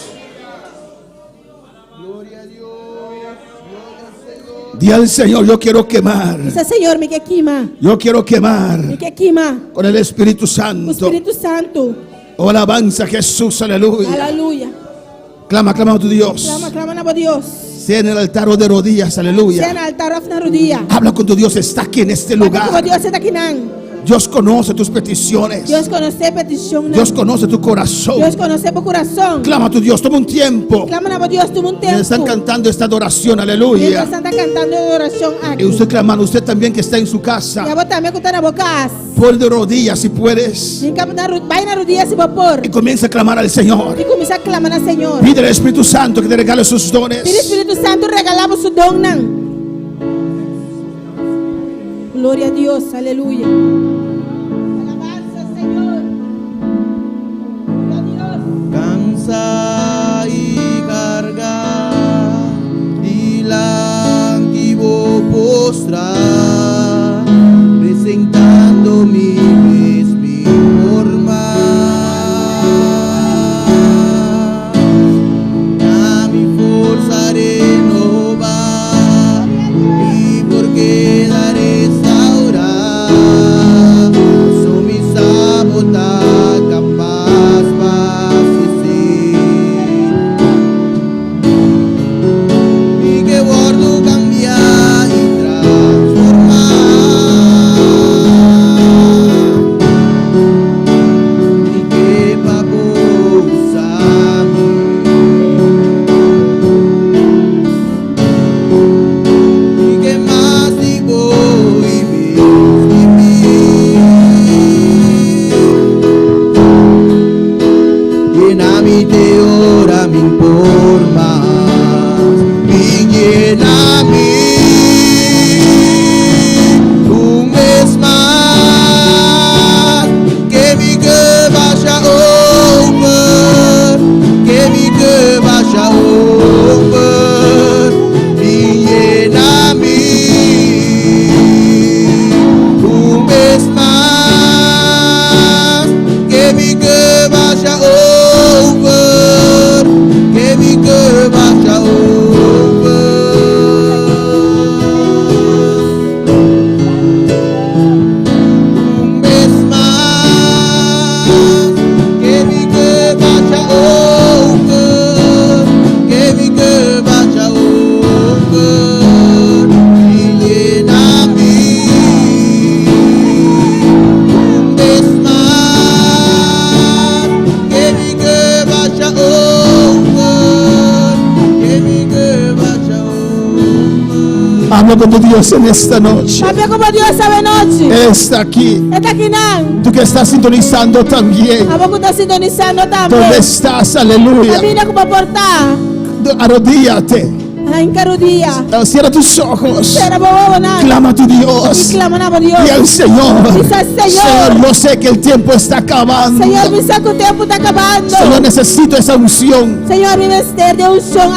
Di al Señor, yo quiero quemar.
Dice Señor, me que quema.
Yo quiero quemar
Me que quema.
con el Espíritu
O
Santo.
Espíritu Santo.
Oh, alabanza a Jesús, aleluya.
Aleluya.
Clama, clama a tu Dios.
Claman a Dios.
Sea en el altar o de rodillas,
Sea
aleluya.
en altar o na rodilla.
Habla con tu Dios, está aquí en este
Como
lugar.
Dios está aquí. Nan.
Dios conoce tus peticiones.
Dios conoce petición. Nan.
Dios conoce tu corazón.
Dios conoce tu corazón.
Clama a tu Dios, toma un tiempo.
Claman a Dios, tuvo un
Y
tiempo.
están cantando esta adoración,
Mientras
aleluya.
están cantando de oración aquí.
Y usted clamando, usted también que está en su
Y
casa.
a vos también que están a bocas.
Pon de rodillas si puedes.
Vayan a rodillas y vapor.
Y comienza a clamar al Señor.
Y comienza a clamar al Señor.
Pide al Espíritu Santo que te regale sus dones.
Pide Espíritu Santo, regalamos su don. Nan. Gloria a Dios, aleluya. Alabanza, Señor. Gloria a Dios.
Cansa y carga dilantivo postrar, presentando mi forma. A mi fuerza renovar y porque dar restaurar, so mi sabota capaz y que guardo cambiar y transformar y que papo usarme y que más digo y vivir llena mi te ora mi informa llena un mes más que mi que vaya over que mi que vaya over y llena un mes más que mi que vaya over que mi que vaya over. Un mes más que mi que vaya over, que mi que vaya over y llena un mes más que mi que vaya over, que mi que vaya over.
Habla con tu Dios en esta noche.
Habla como Dios sabe noche.
Está aquí.
Está aquí, Nan.
Tú que estás sintonizando también.
A vos que estás sintonizando
¿Dónde
también.
estás? Aleluya.
Camina como portar.
Arrodíllate.
Karudia.
Cierra tus ojos.
Sera bawawanan.
Clama a tu Dios.
Iklama na mo Diyos.
Y al Señor.
Isa Señor.
Señor, yo sé que el tiempo está acabando.
Señor, bisa ko tempo está acabando.
Señor, necesito esa unción
Señor, mi mister de unción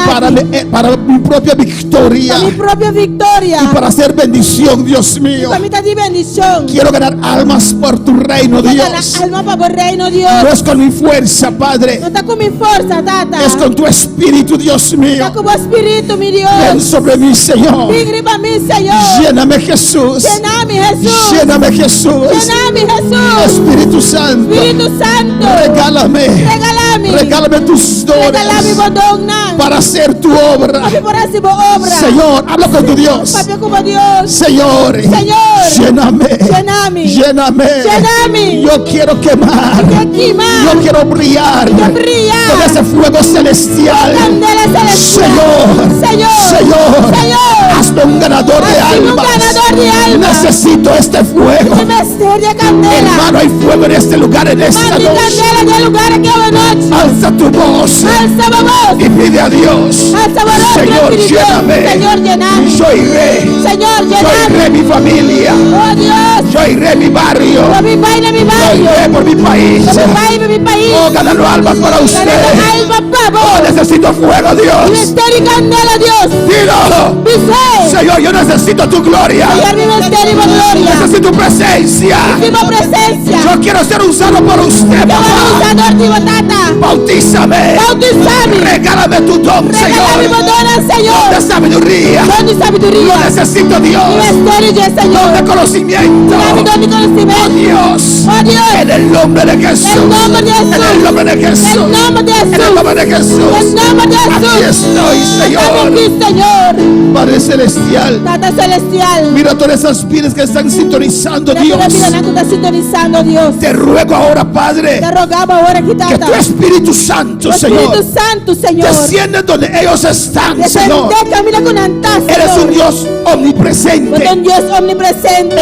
para mi propia victoria
para mi propia victoria.
y para hacer bendición, Dios mío.
Para mi di bendición.
Quiero ganar almas por tu reino,
Quiero
Dios.
ganar alma para el reino Dios.
No es con mi fuerza, Padre.
No está con mi fuerza, tata.
Es con tu espíritu, Dios mío.
Está con tu espíritu, mi Dios.
Ven sobre mí, Señor.
Vigre para mí, Señor.
Lléname, Jesús.
Llename, Jesús.
Lléname, Jesús.
Llename, Jesús.
Espíritu Santo.
Espíritu Santo.
Regálame.
Regálame.
Regálame tus
Regálame
dones
bodongnan.
para hacer tu obra.
Papi, por así obra.
Señor, habla con tu Dios.
Papi, como Dios.
Señor,
Señor.
lléname.
Lléname.
Lléname.
Lléname.
Yo quiero quemar.
Aquí más.
Yo quiero brillar.
Quiero brillar.
Con ese fuego celestial.
Candela celestial.
Señor.
Señor.
Señor.
Señor.
Hazme un ganador de
Hazme un
almas.
ganador de almas.
Necesito este fuego.
Mi mister de candela.
Hermano, hay fuego en este lugar, en esta
Mami,
noche.
candela de lugar aquí a noche.
Alza tu voz
Alza voz.
y pide a Dios.
Alza voz.
Señor, lléname.
Señor, llename.
Yo iré.
Señor,
Yo
llename.
iré mi familia.
Oh Dios.
Yo iré mi barrio.
Por mi país, de mi
Yo
barrio.
iré por mi país.
Por mi país, de mi país.
Oh, ganando almas para usted.
Ganando alma,
Oh,
pavo.
necesito fuego, Dios.
Mister y candela, Dios.
Dilo.
Dice.
Señor, yo necesito tu gloria.
Señor, mi mister y gloria.
Necesito tu presencia.
Última presencia.
Yo quiero ser usado por usted,
Yo voy a
papá.
usar Dortivo Tata.
Bautízame.
Bautizame.
Regálame tu don,
Regálame
Señor.
dona, Señor.
De sabiduría.
Don de sabiduría.
Necesito Dios.
Mi mister y yo,
Don de
Señor.
conocimiento.
Dame don de
Oh
conocimiento.
Dios.
Oh Dios.
En el nombre de Jesús.
En el nombre de Jesús.
En el nombre de Jesús.
En el nombre de
En el
Jesús.
nombre de Jesús.
En el nombre de
Aquí
Jesús.
estoy,
Estamos
Señor.
aquí, Señor.
Padre celestial.
Tata celestial.
Mira todas esas vidas que están sintonizando,
Mira,
Dios.
mira, tú estás sintonizando, Dios.
Te ruego ahora, Padre,
Te rogamos ahora aquí,
que
Tata.
tu Espíritu Santo,
Tu Espíritu
Señor,
Santo, Señor.
descienda donde ellos están, Señor.
Descende, camina con antas,
Eres un Dios omnipresente.
un Dios omnipresente.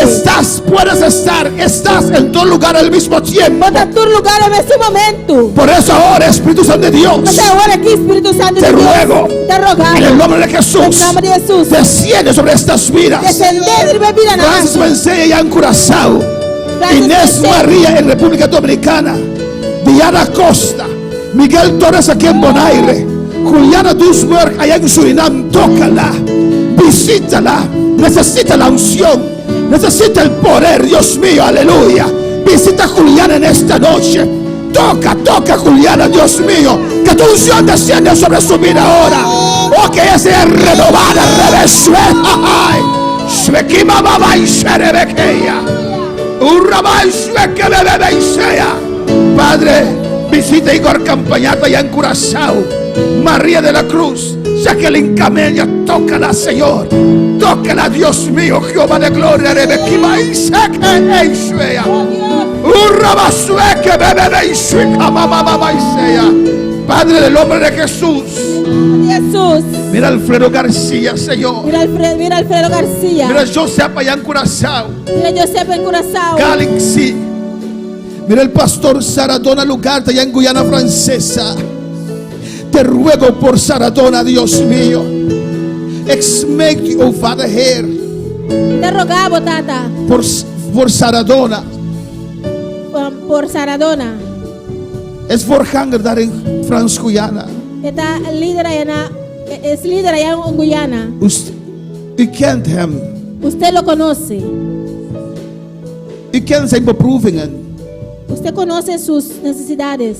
Puedes estar, estás en todo lugar al mismo tiempo.
Bota tu lugar en este momento.
Por eso ahora, Espíritu Santo de Dios,
Bota ahora aquí, Espíritu Santo
te
de Dios.
ruego,
Te rogamos.
en el nombre de
En
Jesús,
el nombre de Jesús.
desciende sobre estas vidas.
Descender y bebida en
Francis Mencea ya en Curazao, Inés María en República Dominicana, Diana Costa, Miguel Torres aquí en Bonaire, Juliana Duisberg allá en Surinam. Tócala, visítala. Necesita la unción, necesita el poder, Dios mío, aleluya. Visita a Juliana en esta noche. Toca Juliana, Dios mío, que tu unción desciende sobre su vida ahora. Oh, que ella sea renovada, revés. Padre, visita a Igor Campañata allá en Curazao, María de la Cruz, Jacqueline Camelia, tócala, Señor. Tócala, Dios mío, Jehová de gloria. Padre, del nombre de Jesús.
Jesús.
Mira Alfredo García, Señor.
Mira Alfredo García.
Mira Joseph allá en Curazao,
Mira Joseph en Curazao.
Galaxy. Mira el pastor Saradona Lugarte allá en Guyana Francesa. Te ruego por Saradona, Dios mío. Exmake, oh Father, here.
Te rogamos, Tata.
Por Saradona.
Por Saradona.
Es voorganger daar in Frans Guyana.
Está líder allá, es líder allá en Guyana.
U kent hem.
Usted lo conoce.
U kent zijn beproevingen.
Usted conoce sus necesidades.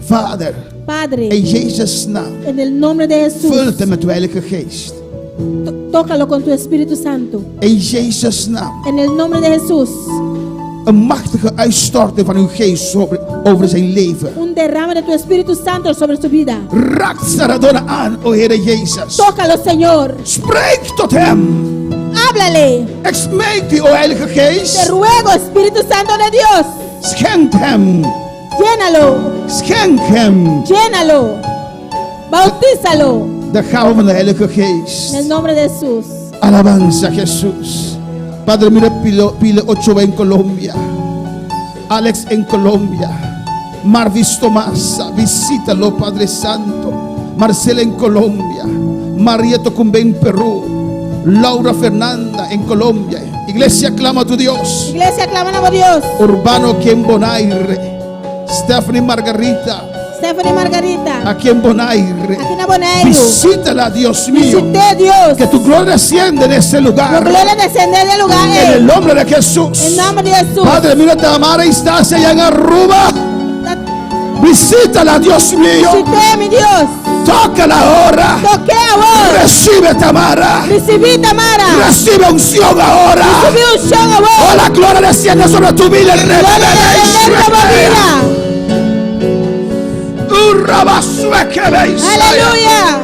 Vader,
Padre,
in Jezus' naam,
en el nombre de Jesús,
vult hem met uw Heilige Geest.
tócalo con tu Espíritu Santo.
In Jezus' naam,
En el nombre de Jesús,
een machtige uitstorting van uw geest over zijn leven.
un derrame de tu Espíritu Santo sobre su vida.
Raak Saradona aan, o Heere Jezus.
Tócalo, Señor.
Spreek tot hem.
Háblale.
Ik smeek u, o Heilige
Te
Geest.
ruego, Espíritu Santo de Dios.
Schenk hem.
Llénalo.
Schenk hem.
Llénalo. Bautízalo.
De gave van de Heilige
En el
Geest.
nombre de Jesús.
Alabanza Jesús. Padre, mira Pile Ochoa en Colombia. Alex en Colombia. Marvis Tomasa, visítalo, Padre Santo. Marcela en Colombia. María Tocumbe en Perú, Laura Fernanda en Colombia. Iglesia, clama a tu Dios.
Iglesia, claman a Dios.
Urbano aquí en Bonaire, Stephanie Margarita
Stephanie Margarita,
aquí en Bonaire.
aquí en Bonaire.
Visítala, Dios mío.
Visité Dios.
Que tu gloria desciende en ese
Tu
lugar.
gloria descender del lugar.
En el nombre de Jesús.
En nombre de Jesús.
Padre, mira Tamara y Stasia allá en Aruba. Visítala, Dios mío.
Visité mi Dios.
Tócala ahora.
Toqué a vos.
Recibe Tamara.
Recibí Tamara.
Recibe unción ahora.
Recibí unción a vos.
Oh, la gloria desciende sobre tu vida.
Gloria descender sobre vida. Aleluya.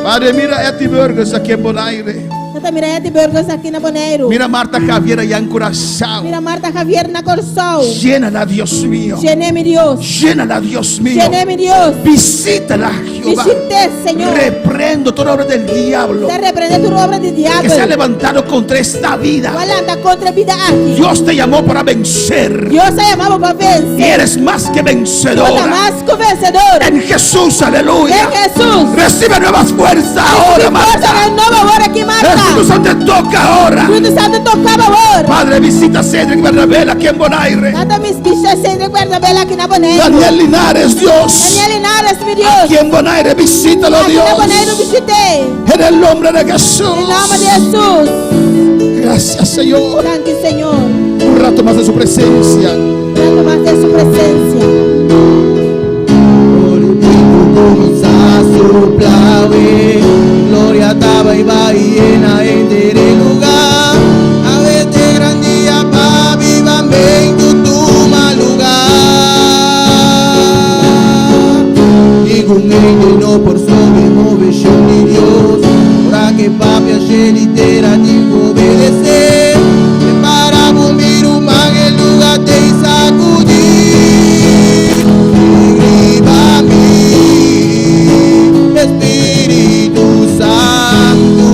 Padre, mira a Eti Burgers aquí en Bonaire.
Mira Eti Burgos aquí en Bonaire.
Mira a Marta Javier allá en Curazao.
Mira Marta Javier na Corzao.
Llénala, Dios mío.
Llené mi Dios.
Llénala, Dios mío.
Llené mi Dios.
Visítala, Jehová.
Visité, Señor.
Reprendo toda obra del diablo
Te reprende tu obra de
que
diablo.
se ha levantado contra esta vida.
¿Cuál anda contra vida aquí?
Dios te llamó para vencer.
Dios se llamaba para
Y
vencer.
eres más que
Otra
vencedora.
más que vencedor.
En Jesús, aleluya.
En Jesús.
Recibe nuevas fuerzas ahora,
Mi fuerza en
Marta.
el nuevo ahora aquí, Marta.
Espíritu Santo te toca ahora.
Espíritu Santo tocaba ahora.
Padre, visita a Cedric Bernabé aquí en Bonaire.
Tata mis bichas se recuerda vela aquí en Bonaire.
Daniel Linares, Dios.
Daniel Linares, mi Dios.
Aquí en Bonaire, visítalo,
Aquí
Dios.
en Bonaire visité.
En el nombre de Jesús.
En el nombre de Jesús.
Gracias, Señor.
Gracias, Señor.
Un rato más de su presencia.
Tanto más de su presencia.
Gloria estaba y va y llena en lugar. A verte gran día pa vivan ven tu mal lugar. Y con él no por sobre movición ni Dios. Para que papi ayer litera tipo obedecer. Para vomir un man el lugar te sacudir. Viva mi Espíritu Santo,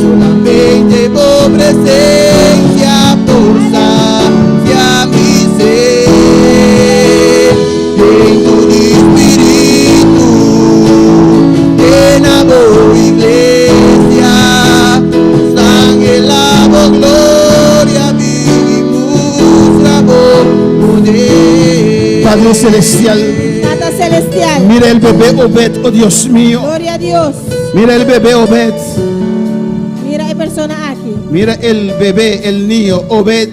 solamente por presencia, por sacia mi ser. En tu espíritu, llena voz iglesia, sangre la voz gloria, vivimos la voz poder.
Padre Celestial,
Tata celestial.
mira el bebé Obed, oh Dios mío.
Gloria a Dios.
Mira el bebé Obed.
Mira, hay personas aquí.
Mira el bebé, el niño Obed,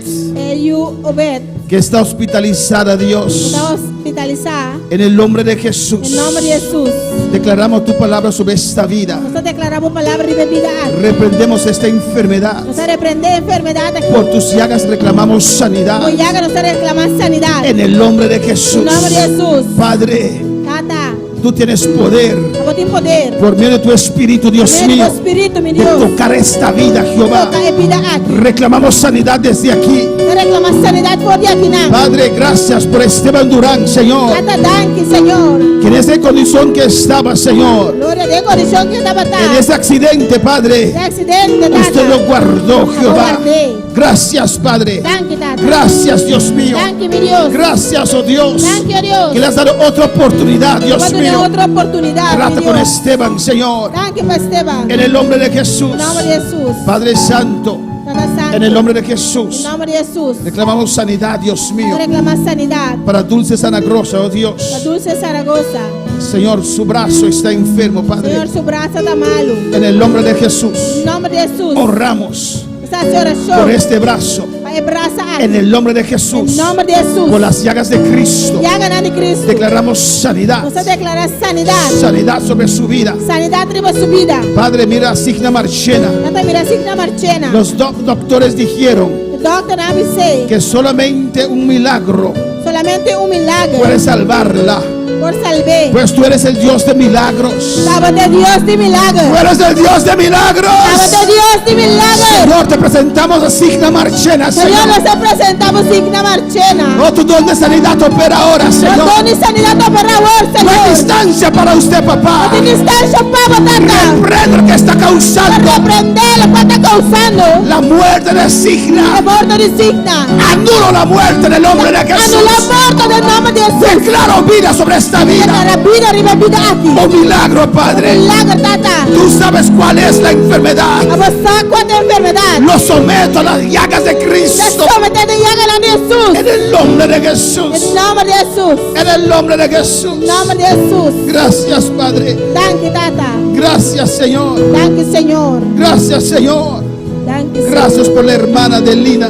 You Obed.
que está hospitalizada, Dios.
Está hospitalizada.
En el nombre de Jesús.
En nombre de Jesús.
Declaramos tu palabra sobre esta vida.
Nosotros declaramos palabra y bebida aquí.
Reprendemos esta enfermedad.
Nosotros reprendemos enfermedad aquí.
Por tus llagas reclamamos sanidad.
Hoy ya que nosotros reclamamos sanidad.
En el nombre de Jesús.
En nombre de Jesús.
Padre,
Tata.
tú tienes poder
Vos tienes poder.
por medio de tu espíritu, Dios
Ven
mío,
tu espíritu, mi
de
Dios.
tocar esta vida, Jehová.
Toca y pida aquí.
Reclamamos sanidad desde aquí.
Te reclamamos sanidad por día aquí.
Padre, gracias por Esteban Durán, Señor,
Tata, danke, Señor.
que en esa condición que estaba, Señor,
Gloria de condición que estaba
en
acá.
ese accidente, Padre,
De accidente, Tata.
usted lo guardó,
Lo
Jehová.
guardé.
Gracias, Padre.
Danke, Tata.
Gracias, Dios mío.
Danke, mi Dios.
Gracias, oh Dios,
Danke, oh Dios.
que le has dado otra oportunidad,
Voy a
Dios
tener
mío.
otra oportunidad, mi
Trata con
Dios.
Esteban, Señor,
Danke, para Esteban.
en el nombre de Jesús.
En nombre de Jesús.
Padre Santo,
Tata Santo.
en el nombre de
En
Jesús,
nombre de Jesús.
reclamamos sanidad, Dios mío,
Yo reclamamos sanidad.
para Dulce Sanagrosa, oh
La
Dios.
Dulce Zaragoza.
Señor, su brazo está enfermo, Padre.
Señor, su brazo está malo.
En el nombre de Jesús,
En nombre de Jesús.
honramos
Esa oración.
por este brazo.
Abraza aquí.
En el nombre de
En
Jesús,
nombre de Jesús.
por las llagas de Cristo,
Ya ganan de Cristo.
declaramos sanidad.
Nosotros declaramos sanidad.
Sanidad sobre su vida.
Sanidad tribu su vida.
Padre, mira a Signa Marchena.
Tata, mira, Signa Marchena.
Los doctores dijeron
El doctor Navi say,
que solamente un milagro
solamente un milagro
puede salvarla.
por salvé.
Pues tú eres el Dios de milagros.
Estaba de Dios de
Tú
milagro.
eres el Dios de milagros.
Estaba de Dios de milagro.
Señor, te presentamos a Signa Marchena,
Señor,
Señor.
nos presentamos Signa Marchena.
Oh, tu don de sanidad opera ahora,
Nos
Señor.
doni sanidad para vos,
No hay
Señor.
distancia para usted, papá.
En distancia, Papa, Tata.
Reprende lo que está causando
Reprender lo que está causando
la muerte de
el
Signa.
muerto de Signa.
Anulo la muerte en el nombre de
Anula
Jesús.
muerto del nombre de Yesus.
Declaro vida sobre esta vida.
Declara vida riba vida aquí.
Oh milagro, Padre.
Milagro tata.
Tú sabes cuál es la enfermedad.
Abasa cuánta enfermedad.
Lo someto a las llagas de
Te
Cristo.
somete de llaga la de Jesús.
En el nombre de Jesús.
En nombre de Jesús.
En el nombre de Jesús.
En nombre de Jesús.
Gracias, Padre.
Danke tata.
Gracias, Señor.
Danke Señor.
Gracias, Señor.
Danke Señor.
Gracias por la hermana de Lina.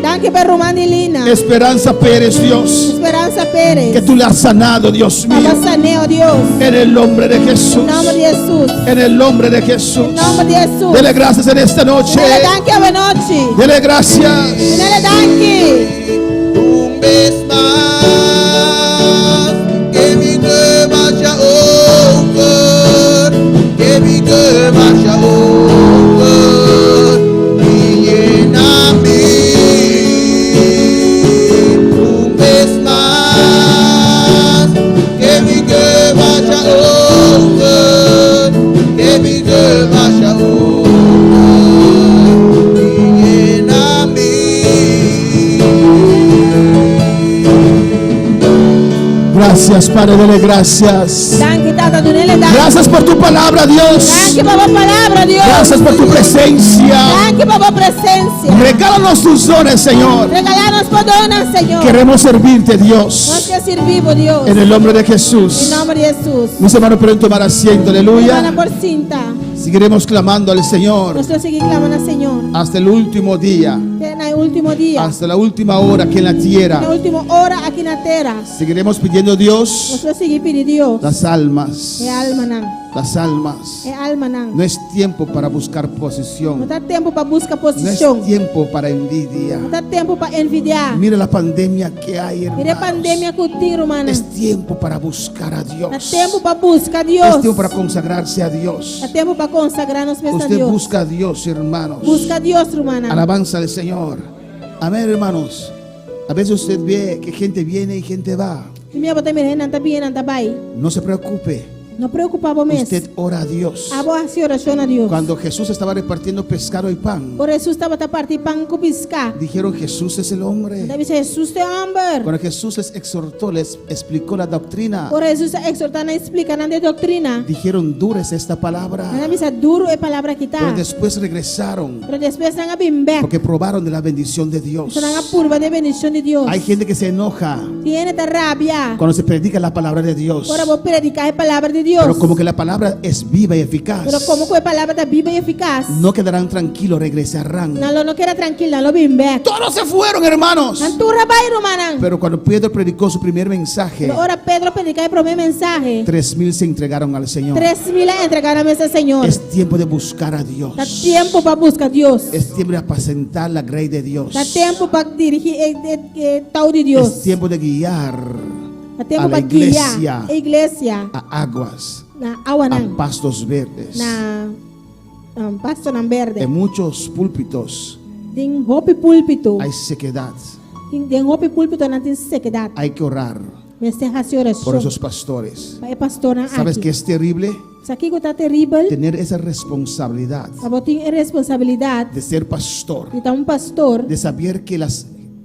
Danke per Romani Lina.
Esperanza Pérez, Dios.
Esperanza Pérez.
Que tú le has sanado, Dios mío.
Papá saneo Dios.
En el nombre de Jesús.
En nombre de Jesús.
En el nombre de Jesús.
En nombre de Jesús.
Dele gracias en esta noche.
Dele danke a noche.
Dele gracias.
Dele danke.
Un vez más, que mi cœur vaya over, que mi cœur vaya over, y lléname. Un vez más, que mi cœur vaya over, que mi cœur vaya over, y lléname.
Gracias, Padre, dele gracias.
Danke tata, tú dele danke.
Gracias por tu palabra, Dios.
Danke papá palabra Dios.
Gracias por tu presencia.
Danke papá presencia.
Regálanos tus dones, Señor.
Regalanos por donas, Señor.
Queremos servirte,
Nos
Dios.
que sirvimos, Dios.
En el nombre de Jesús.
En nombre de Jesús.
Mis hermanos pueden tomar asiento,
Hermana
aleluya.
por cinta.
Seguiremos clamando al Señor
Nosotros seguimos clamando al Señor.
hasta el último día,
En el último día.
hasta la última hora aquí en la
En la
tierra.
última hora aquí en la tierra.
Seguiremos pidiendo a Dios
Nosotros seguimos pidiendo Dios.
las almas,
Alma nan.
las almas.
Alma nan.
No es tiempo para buscar
No
posición,
está tiempo para buscar
no es
posición.
tiempo para envidia.
No está tiempo para envidiar.
Mira la pandemia que hay,
Mire
hermanos.
pandemia contigo, hermana.
Es tiempo para buscar a Dios.
Está tiempo para buscar a
Es
Dios.
tiempo para consagrarse a Dios.
Está tiempo para consagrarnos a
Usted
Dios.
busca a Dios, hermanos.
Busca a Dios, hermana.
Alabanza al Señor. Amén, hermanos. A veces usted ve que gente viene y gente va.
Y mira, bote mire, nanta bien, nanta bai.
No se preocupe.
No preocupamos mes.
Usted ora a Dios.
Abo hace oración a Dios.
Cuando Jesús estaba repartiendo pescado y pan,
Por Jesús estaba a partir pan con pisca.
dijeron Jesús es el hombre.
David dice Jesús te amber.
Cuando Jesús les exhortó, les explicó la doctrina,
Por Jesús exhortando explicando de doctrina.
dijeron dura es esta palabra.
David dice duro es palabra
Pero
quitar.
después regresaron
Pero después están a bimber.
porque probaron de la bendición de Dios.
Están a purva de bendición de Dios.
Hay gente que se enoja
Tiene esta rabia.
cuando se predica la palabra de Dios,
Ahora vos predicas la palabra de Dios.
pero como que la palabra es viva y eficaz,
Pero como que la palabra está viva y eficaz.
no quedarán tranquilos, regresarán.
No queda tranquila, no bimber.
Todos se fueron, hermanos.
Anturra bairo manan.
Pero cuando Pedro predicó su primer mensaje,
Pero ahora Pedro predica el primer mensaje.
3,000 se entregaron al Señor.
3,000 entregaron a ese Señor.
Es tiempo de buscar a Dios.
Da tiempo para buscar a Dios.
Es tiempo de apacentar la grey de Dios.
Da tiempo para dirigir todo de Dios.
Es tiempo de guiar
Da tiempo
a la
para guiar
iglesia
a iglesia
a aguas,
na
a
awanan
pastos verdes.
na pasto nan verde.
En muchos púlpitos
Din hopi púlpito.
hay sequedad.
Din hopi púlpito natin sequedad.
Hay que orar
Meste hasi
por
oración.
esos pastores.
Pa pastor na
¿Sabes
aquí.
qué es terrible?
Sa kiko ta terrible.
Tener esa responsabilidad
Aboting responsabilidad.
de ser pastor,
Kita un pastor.
de saber que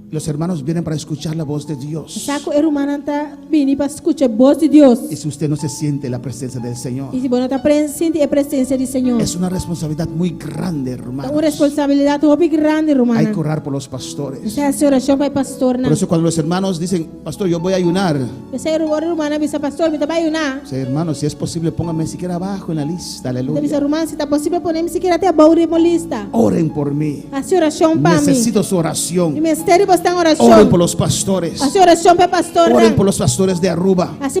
los hermanos vienen para escuchar la voz de Dios.
Saco erumananta vini para escuchar voz de Dios.
Y si usted no se siente la presencia del Señor,
Y si bueno ta presente a presencia del Señor.
es una responsabilidad muy grande,
Una
hermanos.
responsabilidad hopi grande,
Hay
hermana.
que orar por los pastores.
Esa hace oración para pastor na.
Por eso cuando los hermanos dicen, pastor, yo voy a ayunar,
Esa hermana bisa pastor, mita bayo na.
dice, hermanos, si es posible, pónganme siquiera abajo en la lista,
Bisa
aleluya.
rumah, si está posible poner siquiera te abaure mo lista.
Oren por mí.
Hace oración para mí.
Necesito su
Y
oración.
misterio para estar en
Oren
oración.
por los pastores.
Hace oración para pastor.
Oren por los pastores de Aruba.
Hace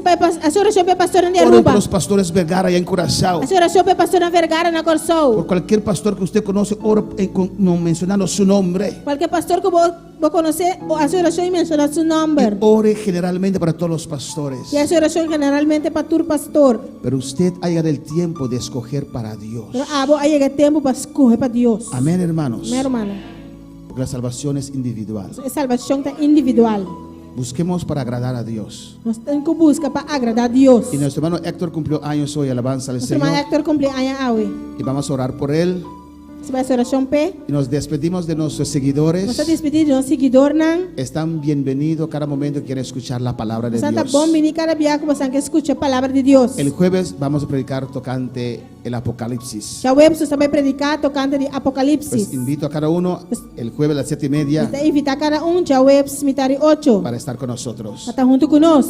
oración para pastor en
Oren por
Aruba.
los pastores Vergara y en Curazao.
Hace oración para pastor en Vergara, en
Por
Corsou.
cualquier pastor que usted conoce, ore no mencionando su nombre.
Cualquier pastor que vos conoces, hace oración y menciona su nombre.
Ore generalmente para todos los pastores.
Y hace oración generalmente para tu pastor.
Pero usted ha llegado el tiempo de escoger para Dios.
Pero abo hay llega tiempo para escoger para Dios.
Amén, hermanos.
Mi hermano.
Porque la salvación es individual.
Es salvación tan individual.
Busquemos para agradar a Dios.
Nos tenemos que buscar para agradar a Dios.
Y nuestro hermano Héctor cumplió años hoy, alabanza al
Nuestro hermano
Señor.
Héctor cumpleaños hoy.
Y vamos a orar por él.
Se vai essa oração pé.
Y nos despedimos de nuestros seguidores.
Nós estamos despedindo de nosso seguidor nan.
Están bienvenidos cada momento que quieren escuchar la palabra de
Santa
Dios.
bom venir cada dia que você quer escutar a palavra de Deus.
El jueves vamos a predicar tocante el Apocalipsis.
Já web você vai predicar tocante de Apocalipse.
Pues invito a cada uno el jueves a las 7:30
Está invitar cada já web cemitério 8.
para estar con nosotros.
Está junto conosco.